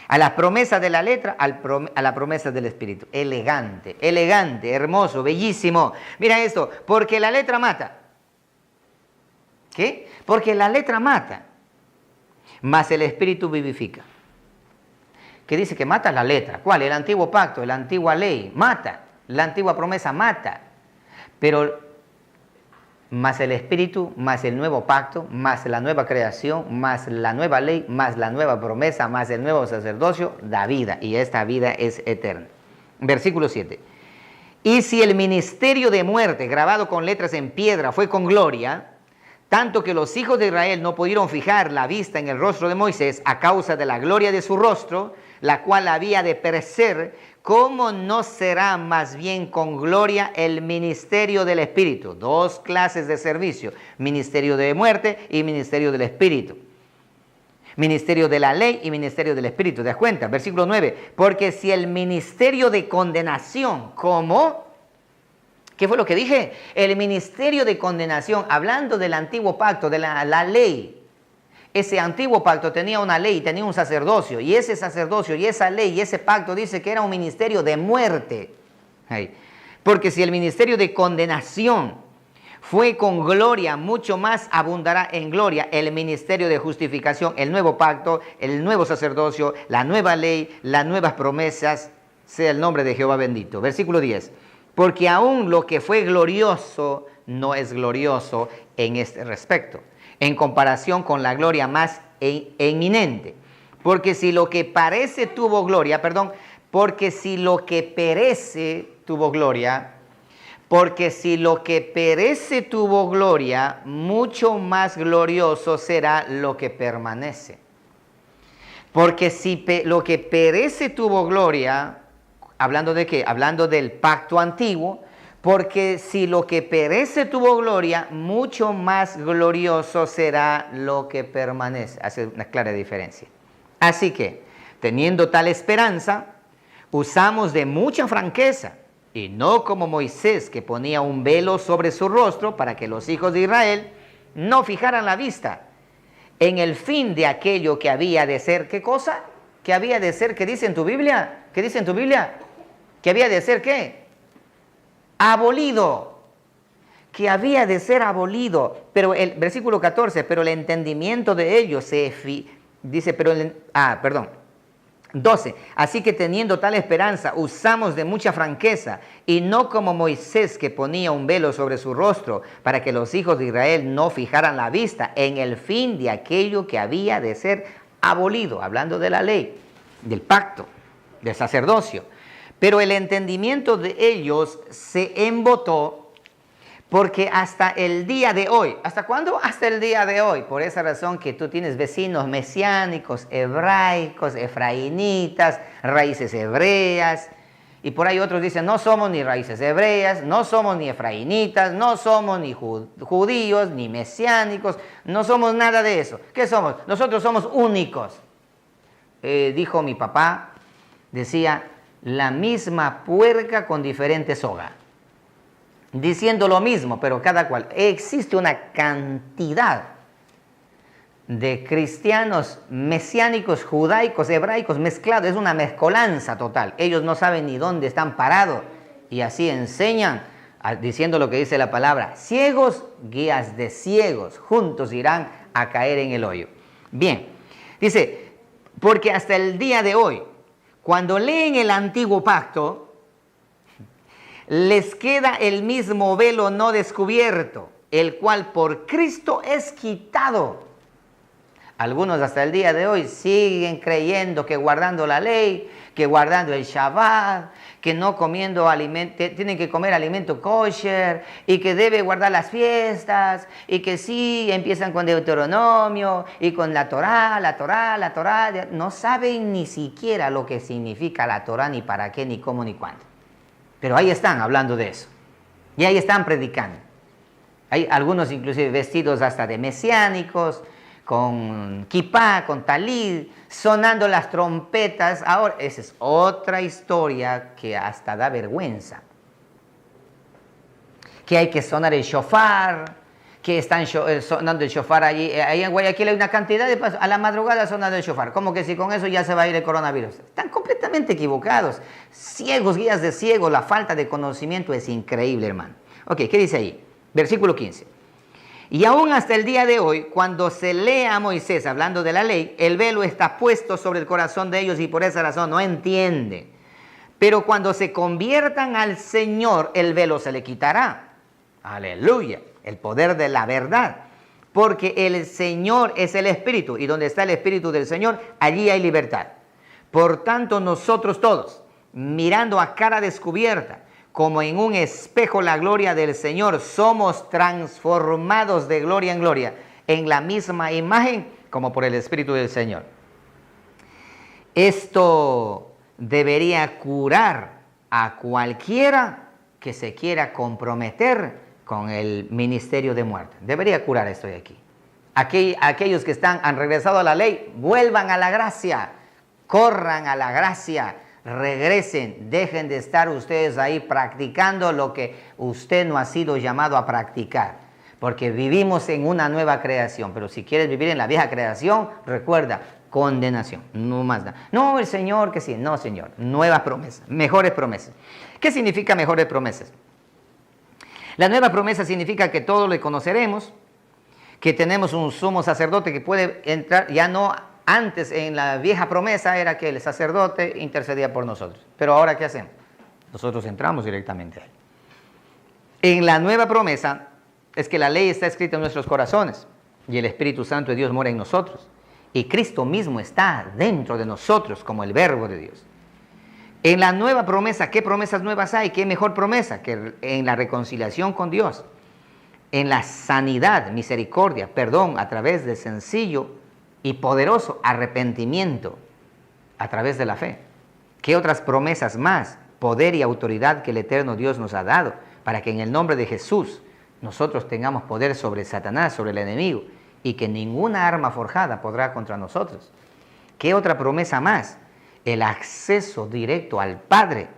A: A la promesa de la letra, a la promesa del Espíritu. Elegante, hermoso, bellísimo. Mira esto, porque la letra mata. ¿Qué? Porque la letra mata, mas el Espíritu vivifica. ¿Qué dice? Que mata la letra. ¿Cuál? El antiguo pacto, la antigua ley, mata. La antigua promesa mata. Pero más el Espíritu, más el nuevo pacto, más la nueva creación, más la nueva ley, más la nueva promesa, más el nuevo sacerdocio, da vida. Y esta vida es eterna. Versículo 7. Y si el ministerio de muerte, grabado con letras en piedra, fue con gloria, tanto que los hijos de Israel no pudieron fijar la vista en el rostro de Moisés a causa de la gloria de su rostro, la cual había de perecer, ¿cómo no será más bien con gloria el ministerio del Espíritu? Dos clases de servicio, ministerio de muerte y ministerio del Espíritu. Ministerio de la ley y ministerio del Espíritu. ¿Te das cuenta? Versículo 9. Porque si el ministerio de condenación, ¿cómo? ¿Qué fue lo que dije? El ministerio de condenación, hablando del antiguo pacto, de la ley. Ese antiguo pacto tenía una ley, tenía un sacerdocio, y ese sacerdocio y esa ley y ese pacto dice que era un ministerio de muerte. Porque si el ministerio de condenación fue con gloria, mucho más abundará en gloria el ministerio de justificación, el nuevo pacto, el nuevo sacerdocio, la nueva ley, las nuevas promesas, sea el nombre de Jehová bendito. Versículo 10. Porque aún lo que fue glorioso no es glorioso en este respecto, en comparación con la gloria más eminente. Porque si lo que parece tuvo gloria, porque si lo que perece tuvo gloria, mucho más glorioso será lo que permanece. Porque si lo que perece tuvo gloria, ¿hablando de qué? Hablando del pacto antiguo. Porque si lo que perece tuvo gloria, mucho más glorioso será lo que permanece. Hace una clara diferencia. Así que, teniendo tal esperanza, usamos de mucha franqueza, y no como Moisés, que ponía un velo sobre su rostro para que los hijos de Israel no fijaran la vista en el fin de aquello que había de ser. ¿Qué cosa? ¿Qué había de ser? ¿Qué dice en tu Biblia? ¿Qué dice en tu Biblia? ¿Que había de ser qué? Abolido. Que había de ser abolido. Pero el versículo 14, pero el entendimiento de ellos dice, 12. Así que teniendo tal esperanza, usamos de mucha franqueza, y no como Moisés, que ponía un velo sobre su rostro, para que los hijos de Israel no fijaran la vista en el fin de aquello que había de ser abolido, hablando de la ley, del pacto, del sacerdocio. Pero el entendimiento de ellos se embotó, porque hasta el día de hoy, ¿hasta cuándo? Hasta el día de hoy. Por esa razón que tú tienes vecinos mesiánicos, hebraicos, efraínitas, raíces hebreas. Y por ahí otros dicen, no somos ni raíces hebreas, no somos ni efraínitas, no somos ni judíos, ni mesiánicos, no somos nada de eso. ¿Qué somos? Nosotros somos únicos. Dijo mi papá, decía, la misma puerca con diferente soga. Diciendo lo mismo, pero cada cual. Existe una cantidad de cristianos mesiánicos, judaicos, hebraicos mezclados. Es una mezcolanza total. Ellos no saben ni dónde están parados y así enseñan, diciendo lo que dice la palabra. Ciegos, guías de ciegos, juntos irán a caer en el hoyo. Bien, dice, porque hasta el día de hoy, cuando leen el antiguo pacto, les queda el mismo velo no descubierto, el cual por Cristo es quitado. Algunos hasta el día de hoy siguen creyendo que guardando la ley, que guardando el Shabbat, que no comiendo alimento, tienen que comer alimento kosher, y que debe guardar las fiestas, y que sí, empiezan con Deuteronomio, y con la Torá, no saben ni siquiera lo que significa la Torá, ni para qué, ni cómo, ni cuándo. Pero ahí están hablando de eso. Y ahí están predicando. Hay algunos inclusive vestidos hasta de mesiánicos, con kipá, con talid, sonando las trompetas. Ahora, esa es otra historia que hasta da vergüenza. Que hay que sonar el shofar, que están sonando el shofar allí. Ahí en Guayaquil hay una cantidad de pasos. A la madrugada sonando el shofar. Como que si con eso ya se va a ir el coronavirus. Están completamente equivocados. Ciegos, guías de ciegos. La falta de conocimiento es increíble, hermano. Ok, ¿qué dice ahí? Versículo 15. Y aún hasta el día de hoy, cuando se lee a Moisés hablando de la ley, el velo está puesto sobre el corazón de ellos y por esa razón no entienden. Pero cuando se conviertan al Señor, el velo se le quitará. Aleluya. El poder de la verdad, porque el Señor es el Espíritu, y donde está el Espíritu del Señor, allí hay libertad. Por tanto, nosotros todos, mirando a cara descubierta, como en un espejo la gloria del Señor, somos transformados de gloria en gloria, en la misma imagen, como por el Espíritu del Señor. Esto debería curar a cualquiera que se quiera comprometer con el ministerio de muerte. Debería curar esto de aquí. Aquellos que han regresado a la ley, vuelvan a la gracia, corran a la gracia, regresen, dejen de estar ustedes ahí practicando lo que usted no ha sido llamado a practicar, porque vivimos en una nueva creación, pero si quieres vivir en la vieja creación, recuerda, condenación, no más nada. No, el Señor que sí, no Señor, nuevas promesas, mejores promesas. ¿Qué significa mejores promesas? La nueva promesa significa que todos le conoceremos, que tenemos un sumo sacerdote que puede entrar, ya no antes en la vieja promesa era que el sacerdote intercedía por nosotros, pero ahora ¿qué hacemos? Nosotros entramos directamente a él. En la nueva promesa es que la ley está escrita en nuestros corazones y el Espíritu Santo de Dios mora en nosotros y Cristo mismo está dentro de nosotros como el Verbo de Dios. En la nueva promesa, ¿qué promesas nuevas hay? ¿Qué mejor promesa? Que en la reconciliación con Dios, en la sanidad, misericordia, perdón, a través del sencillo y poderoso arrepentimiento, a través de la fe. ¿Qué otras promesas más? Poder y autoridad que el eterno Dios nos ha dado, para que en el nombre de Jesús nosotros tengamos poder sobre Satanás, sobre el enemigo, y que ninguna arma forjada podrá contra nosotros. ¿Qué otra promesa más? El acceso directo al Padre,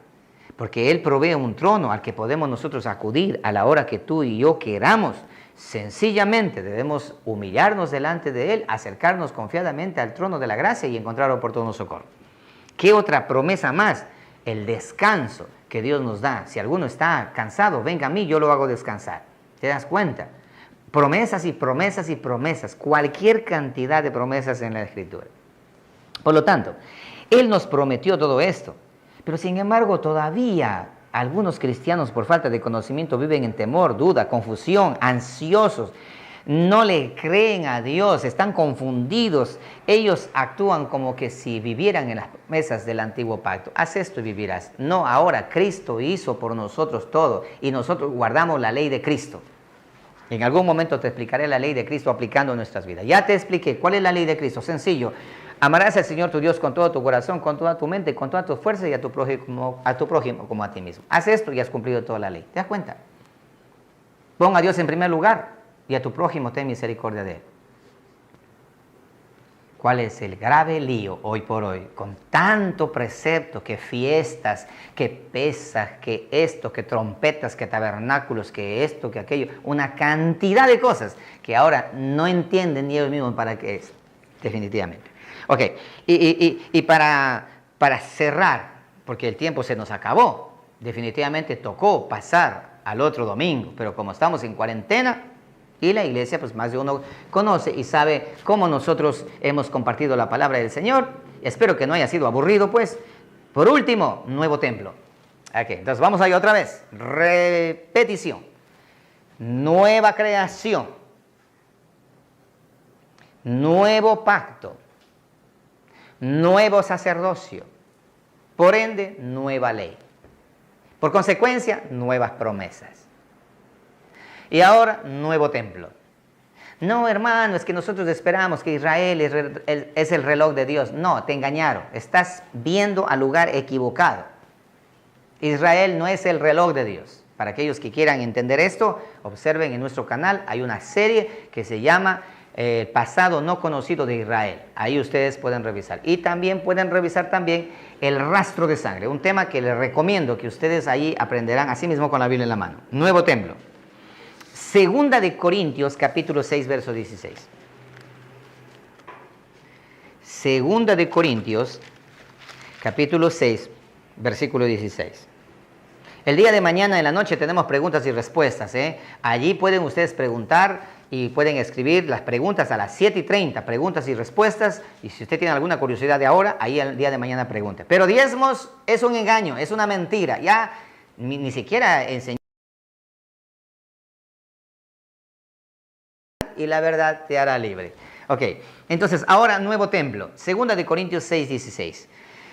A: porque Él provee un trono al que podemos nosotros acudir a la hora que tú y yo queramos. Sencillamente debemos humillarnos delante de Él, acercarnos confiadamente al trono de la gracia y encontrar oportuno socorro. ¿Qué otra promesa más? El descanso que Dios nos da. Si alguno está cansado, venga a mí, yo lo hago descansar. ¿Te das cuenta? Promesas y promesas y promesas, cualquier cantidad de promesas en la Escritura. Por lo tanto, Él nos prometió todo esto. Pero sin embargo, todavía algunos cristianos por falta de conocimiento viven en temor, duda, confusión, ansiosos. No le creen a Dios, están confundidos. Ellos actúan como que si vivieran en las promesas del antiguo pacto. Haz esto y vivirás. No, ahora Cristo hizo por nosotros todo y nosotros guardamos la ley de Cristo. En algún momento te explicaré la ley de Cristo aplicando en nuestras vidas. Ya te expliqué cuál es la ley de Cristo. Sencillo. Amarás al Señor tu Dios con todo tu corazón, con toda tu mente, con toda tu fuerza y a tu prójimo como a ti mismo. Haz esto y has cumplido toda la ley. ¿Te das cuenta? Pon a Dios en primer lugar y a tu prójimo ten misericordia de él. ¿Cuál es el grave lío hoy por hoy? Con tanto precepto, que fiestas, que pesas, que esto, que trompetas, que tabernáculos, que esto, que aquello. Una cantidad de cosas que ahora no entienden ni ellos mismos para qué es, definitivamente. Ok, y para cerrar, porque el tiempo se nos acabó, definitivamente tocó pasar al otro domingo, pero como estamos en cuarentena y la iglesia, pues más de uno conoce y sabe cómo nosotros hemos compartido la palabra del Señor. Espero que no haya sido aburrido, pues. Por último, nuevo templo. Ok, entonces vamos ahí otra vez. Repetición. Nueva creación. Nuevo pacto. Nuevo sacerdocio, por ende, nueva ley. Por consecuencia, nuevas promesas. Y ahora, nuevo templo. No, hermano, es que nosotros esperamos que Israel es el reloj de Dios. No, te engañaron. Estás viendo al lugar equivocado. Israel no es el reloj de Dios. Para aquellos que quieran entender esto, observen en nuestro canal, hay una serie que se llama El pasado no conocido de Israel. Ahí ustedes pueden revisar. Y también pueden revisar también el rastro de sangre. Un tema que les recomiendo que ustedes ahí aprenderán así mismo con la Biblia en la mano. Nuevo templo. Segunda de Corintios, capítulo 6, verso 16. Segunda de Corintios, capítulo 6, versículo 16. El día de mañana en la noche tenemos preguntas y respuestas. Allí pueden ustedes preguntar y pueden escribir las preguntas a las 7:30, preguntas y respuestas. Y si usted tiene alguna curiosidad de ahora, ahí el día de mañana pregunte. Pero diezmos es un engaño, es una mentira. Ya ni siquiera enseñar. Y la verdad te hará libre. Ok, entonces ahora nuevo templo. Segunda de Corintios 6, 16.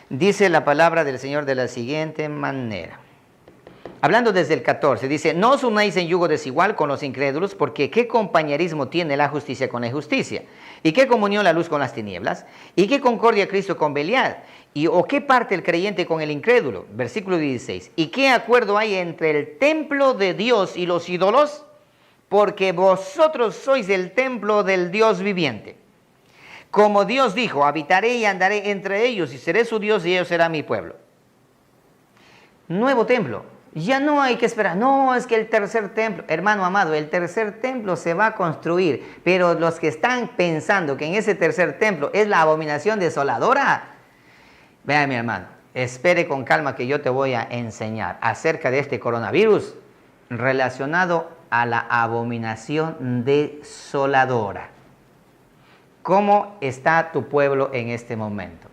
A: Dice la palabra del Señor de la siguiente manera. Hablando desde el 14, dice, no os unáis en yugo desigual con los incrédulos, porque ¿qué compañerismo tiene la justicia con la injusticia? ¿Y qué comunión la luz con las tinieblas? ¿Y qué concordia Cristo con Belial? ¿O qué parte el creyente con el incrédulo? Versículo 16. ¿Y qué acuerdo hay entre el templo de Dios y los ídolos? Porque vosotros sois el templo del Dios viviente. Como Dios dijo, habitaré y andaré entre ellos, y seré su Dios y ellos serán mi pueblo. Nuevo templo. Ya no hay que esperar, no, es que el tercer templo, hermano amado, el tercer templo se va a construir, pero los que están pensando que en ese tercer templo es la abominación desoladora, vean mi hermano, espere con calma que yo te voy a enseñar acerca de este coronavirus relacionado a la abominación desoladora. ¿Cómo está tu pueblo en este momento?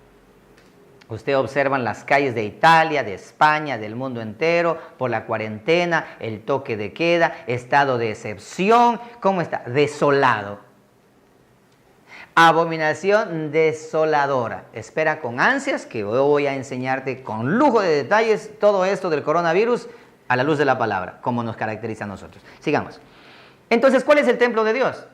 A: Usted observa en las calles de Italia, de España, del mundo entero, por la cuarentena, el toque de queda, estado de excepción. ¿Cómo está? Desolado. Abominación desoladora. Espera con ansias que yo voy a enseñarte con lujo de detalles todo esto del coronavirus a la luz de la palabra, como nos caracteriza a nosotros. Sigamos. Entonces, ¿cuál es el templo de Dios?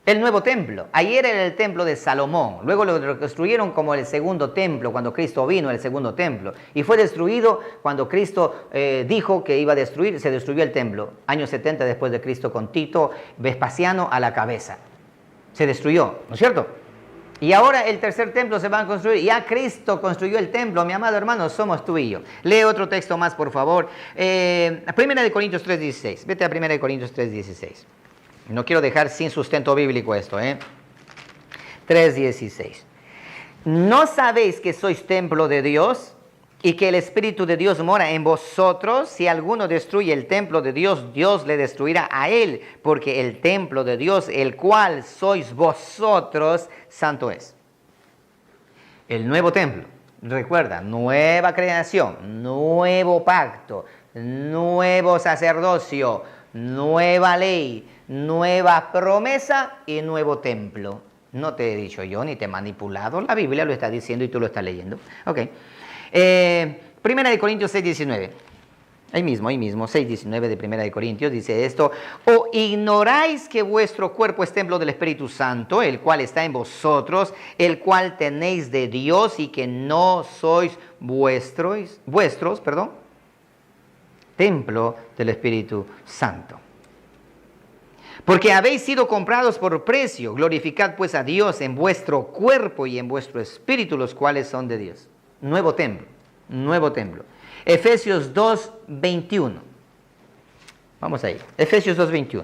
A: El nuevo templo. Ayer era el templo de Salomón. Luego lo reconstruyeron como el segundo templo, cuando Cristo vino, el segundo templo. Y fue destruido cuando Cristo dijo que iba a destruir, se destruyó el templo. Años 70 después de Cristo, con Tito Vespasiano a la cabeza. Se destruyó, ¿no es cierto? Y ahora el tercer templo se va a construir. Ya Cristo construyó el templo, mi amado hermano, somos tú y yo. Lee otro texto más, por favor. Primera de Corintios 3:16. Vete a Primera de Corintios 3:16. No quiero dejar sin sustento bíblico esto, 3:16. ¿No sabéis que sois templo de Dios y que el Espíritu de Dios mora en vosotros? Si alguno destruye el templo de Dios, Dios le destruirá a él, porque el templo de Dios, el cual sois vosotros, santo es. El nuevo templo. Recuerda, nueva creación, nuevo pacto, nuevo sacerdocio, nueva ley, nueva promesa y nuevo templo. No te he dicho yo ni te he manipulado, la Biblia lo está diciendo y tú lo estás leyendo. Ok. Primera de Corintios 6:19. Ahí mismo, 6:19 de Primera de Corintios dice esto: ¿o ignoráis que vuestro cuerpo es templo del Espíritu Santo, el cual está en vosotros, el cual tenéis de Dios y que no sois vuestros, templo del Espíritu Santo? Porque habéis sido comprados por precio, glorificad pues a Dios en vuestro cuerpo y en vuestro espíritu, los cuales son de Dios. Nuevo templo, nuevo templo. Efesios 2:21. Vamos ahí. Efesios 2:21.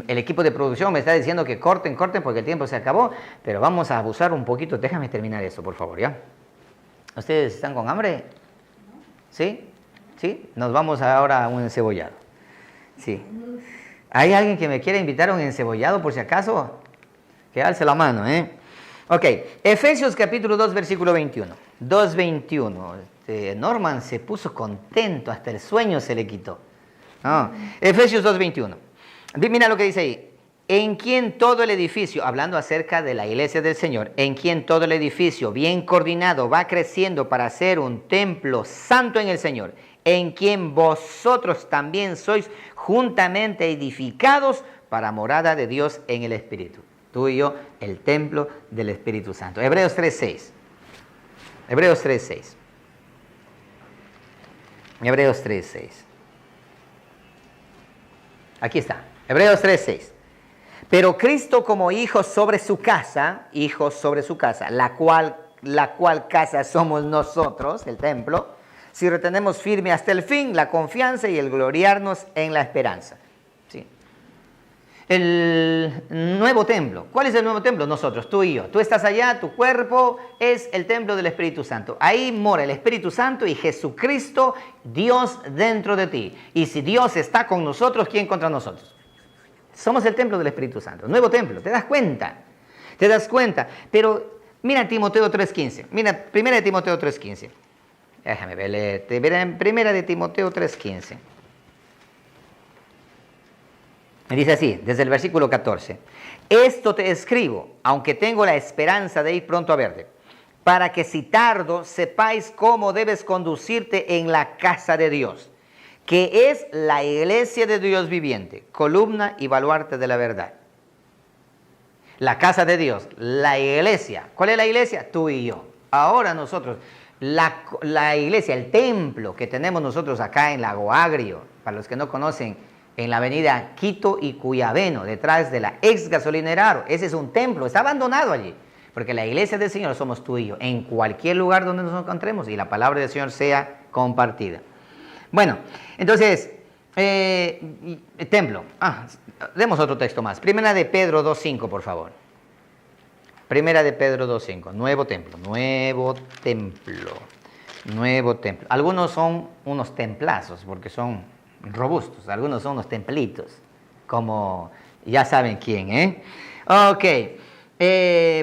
A: El equipo de producción me está diciendo que corten porque el tiempo se acabó, pero vamos a abusar un poquito. Déjame terminar esto, por favor, ¿ya? ¿Ustedes están con hambre? ¿Sí? ¿Sí? Nos vamos ahora a un encebollado. Sí. ¿Hay alguien que me quiera invitar a un encebollado por si acaso? Que alce la mano, ¿eh? Ok, Efesios capítulo 2, versículo 21. 2:21. Norman se puso contento, hasta el sueño se le quitó. Efesios 2:21. Mira lo que dice ahí. En quien todo el edificio, hablando acerca de la iglesia del Señor, en quien todo el edificio bien coordinado va creciendo para ser un templo santo en el Señor, en quien vosotros también sois juntamente edificados para morada de Dios en el Espíritu. Tú y yo, el templo del Espíritu Santo. Hebreos 3:6. Hebreos 3:6. Hebreos 3:6. Aquí está. Hebreos 3:6. Pero Cristo como hijo sobre su casa, la cual casa somos nosotros, el templo, si retenemos firme hasta el fin la confianza y el gloriarnos en la esperanza. ¿Sí? El nuevo templo. ¿Cuál es el nuevo templo? Nosotros, tú y yo. Tú estás allá, tu cuerpo es el templo del Espíritu Santo. Ahí mora el Espíritu Santo y Jesucristo, Dios dentro de ti. Y si Dios está con nosotros, ¿quién contra nosotros? Somos el templo del Espíritu Santo. Nuevo templo, ¿te das cuenta? ¿Te das cuenta? Pero mira Timoteo 3:15. Mira, primera de Timoteo 3:15. Déjame ver, primera de Timoteo 3:15. Me dice así, desde el versículo 14. Esto te escribo, aunque tengo la esperanza de ir pronto a verte, para que si tardo sepáis cómo debes conducirte en la casa de Dios, que es la iglesia de Dios viviente, columna y baluarte de la verdad. La casa de Dios, la iglesia. ¿Cuál es la iglesia? Tú y yo. Ahora nosotros, la iglesia, el templo que tenemos nosotros acá en Lago Agrio, para los que no conocen, en la avenida Quito y Cuyabeno, detrás de la ex gasolinera Aro. Ese es un templo, está abandonado allí. Porque la iglesia del Señor somos tú y yo, en cualquier lugar donde nos encontremos y la palabra del Señor sea compartida. Bueno, entonces, templo. Demos otro texto más. Primera de Pedro 2:5, por favor. Primera de Pedro 2:5. Nuevo templo, nuevo templo, nuevo templo. Algunos son unos templazos porque son robustos. Algunos son unos templitos, como ya saben quién, ¿eh? Ok.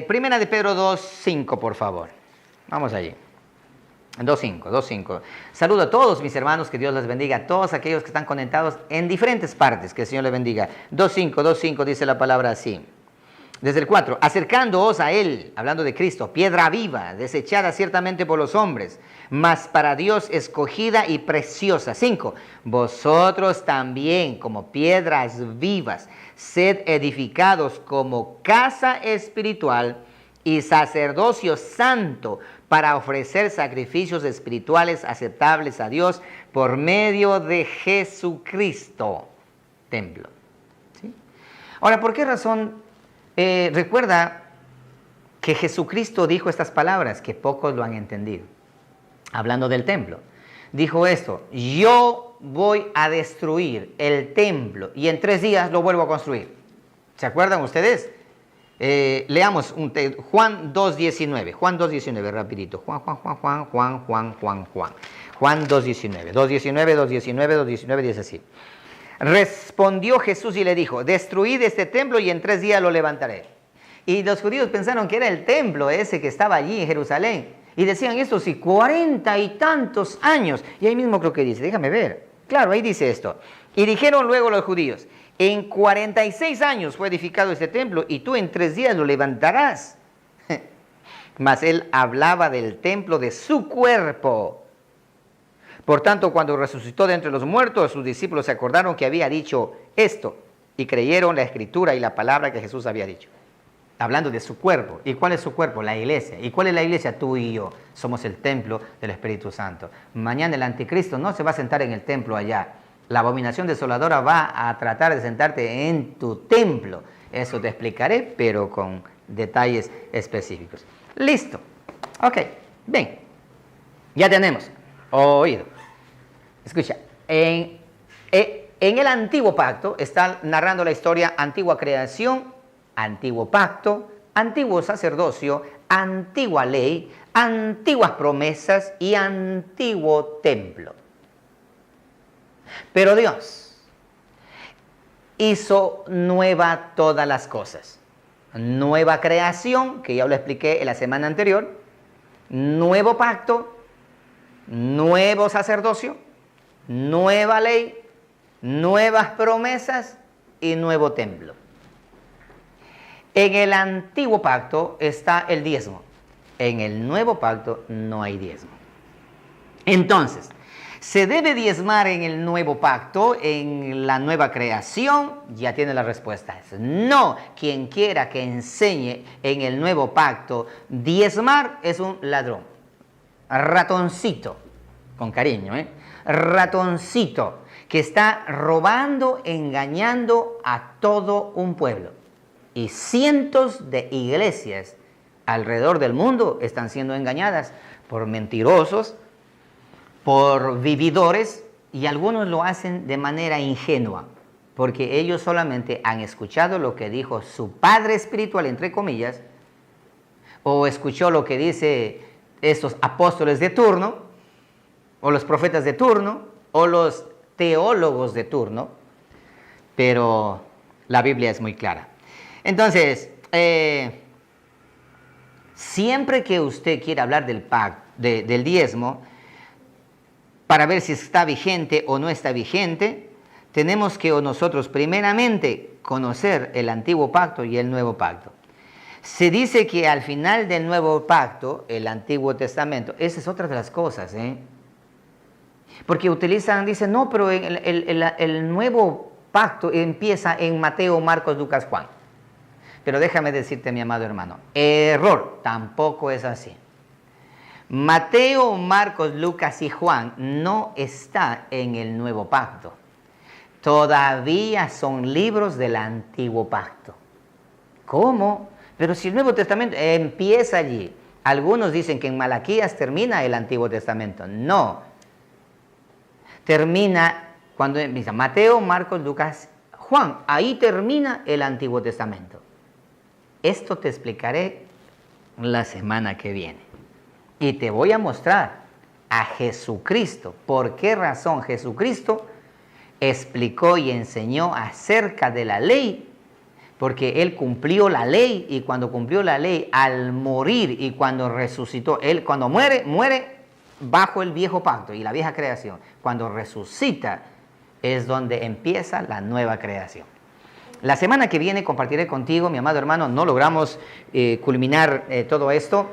A: Primera de Pedro 2:5, por favor. Vamos allí. 2:5. Saludo a todos mis hermanos, que Dios les bendiga, a todos aquellos que están conectados en diferentes partes, que el Señor les bendiga. 2:5 dice la palabra así. Desde el 4, acercándoos a Él, hablando de Cristo, piedra viva, desechada ciertamente por los hombres, mas para Dios escogida y preciosa. 5, vosotros también como piedras vivas, sed edificados como casa espiritual y sacerdocio santo, para ofrecer sacrificios espirituales aceptables a Dios por medio de Jesucristo. Templo. ¿Sí? Ahora, ¿por qué razón? Recuerda que Jesucristo dijo estas palabras, que pocos lo han entendido. Hablando del templo. Dijo esto: yo voy a destruir el templo y en 3 días lo vuelvo a construir. ¿Se acuerdan ustedes? Leamos Juan 2:19. Juan 2:19, rapidito. Juan 2:19. 2:19 dice así. Respondió Jesús y le dijo: destruid este templo y en 3 días lo levantaré. Y los judíos pensaron que era el templo ese que estaba allí en Jerusalén. Y decían esto, sí, 40 y tantos años. Y ahí mismo creo que dice, déjame ver. Claro, ahí dice esto. Y dijeron luego los judíos, en 46 años fue edificado este templo y tú en 3 días lo levantarás. Mas él hablaba del templo de su cuerpo. Por tanto, cuando resucitó de entre los muertos, sus discípulos se acordaron que había dicho esto y creyeron la escritura y la palabra que Jesús había dicho. Hablando de su cuerpo. ¿Y cuál es su cuerpo? La iglesia. ¿Y cuál es la iglesia? Tú y yo. Somos el templo del Espíritu Santo. Mañana el anticristo no se va a sentar en el templo allá. La abominación desoladora va a tratar de sentarte en tu templo. Eso te explicaré, pero con detalles específicos. Listo. Ok. Bien. Ya tenemos oído. Escucha. En el antiguo pacto está narrando la historia antigua creación, antiguo pacto, antiguo sacerdocio, antigua ley, antiguas promesas y antiguo templo. Pero Dios hizo nueva todas las cosas. Nueva creación, que ya lo expliqué en la semana anterior, nuevo pacto, nuevo sacerdocio, nueva ley, nuevas promesas y nuevo templo. En el antiguo pacto está el diezmo. En el nuevo pacto no hay diezmo. Entonces, ¿se debe diezmar en el nuevo pacto, en la nueva creación? Ya tiene la respuesta. No. Quien quiera que enseñe en el nuevo pacto diezmar es un ladrón. Ratoncito. Con cariño, Ratoncito. Que está robando, engañando a todo un pueblo. Y cientos de iglesias alrededor del mundo están siendo engañadas por mentirosos, por vividores, y algunos lo hacen de manera ingenua, porque ellos solamente han escuchado lo que dijo su padre espiritual, entre comillas, o escuchó lo que dice estos apóstoles de turno, o los profetas de turno, o los teólogos de turno, pero la Biblia es muy clara. Entonces, siempre que usted quiera hablar del pacto, del diezmo, para ver si está vigente o no está vigente, tenemos que nosotros primeramente conocer el antiguo pacto y el nuevo pacto. Se dice que al final del nuevo pacto, el Antiguo Testamento, esa es otra de las cosas, porque dicen, no, pero el nuevo pacto empieza en Mateo, Marcos, Lucas, Juan. Pero déjame decirte, mi amado hermano, error, tampoco es así. Mateo, Marcos, Lucas y Juan no está en el nuevo pacto. Todavía son libros del antiguo pacto. ¿Cómo? Pero si el Nuevo Testamento empieza allí. Algunos dicen que en Malaquías termina el Antiguo Testamento. No. Termina cuando empieza Mateo, Marcos, Lucas, Juan. Ahí termina el Antiguo Testamento. Esto te explicaré la semana que viene. Y te voy a mostrar a Jesucristo. ¿Por qué razón Jesucristo explicó y enseñó acerca de la ley? Porque Él cumplió la ley, y cuando cumplió la ley, al morir y cuando resucitó, Él cuando muere bajo el viejo pacto y la vieja creación. Cuando resucita es donde empieza la nueva creación. La semana que viene compartiré contigo, mi amado hermano, no logramos culminar todo esto.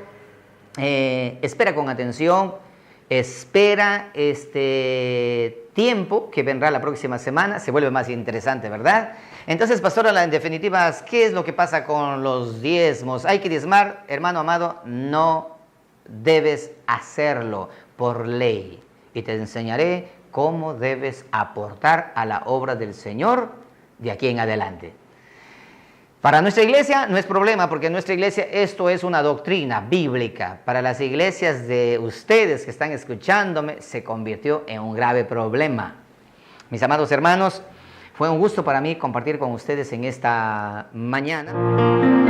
A: Espera con atención, espera este tiempo que vendrá la próxima semana, se vuelve más interesante, ¿verdad? Entonces, pastora, en definitiva, ¿qué es lo que pasa con los diezmos? ¿Hay que diezmar, hermano amado? No debes hacerlo por ley. Y te enseñaré cómo debes aportar a la obra del Señor de aquí en adelante. Para nuestra iglesia no es problema, porque en nuestra iglesia esto es una doctrina bíblica. Para las iglesias de ustedes que están escuchándome, se convirtió en un grave problema. Mis amados hermanos, fue un gusto para mí compartir con ustedes en esta mañana.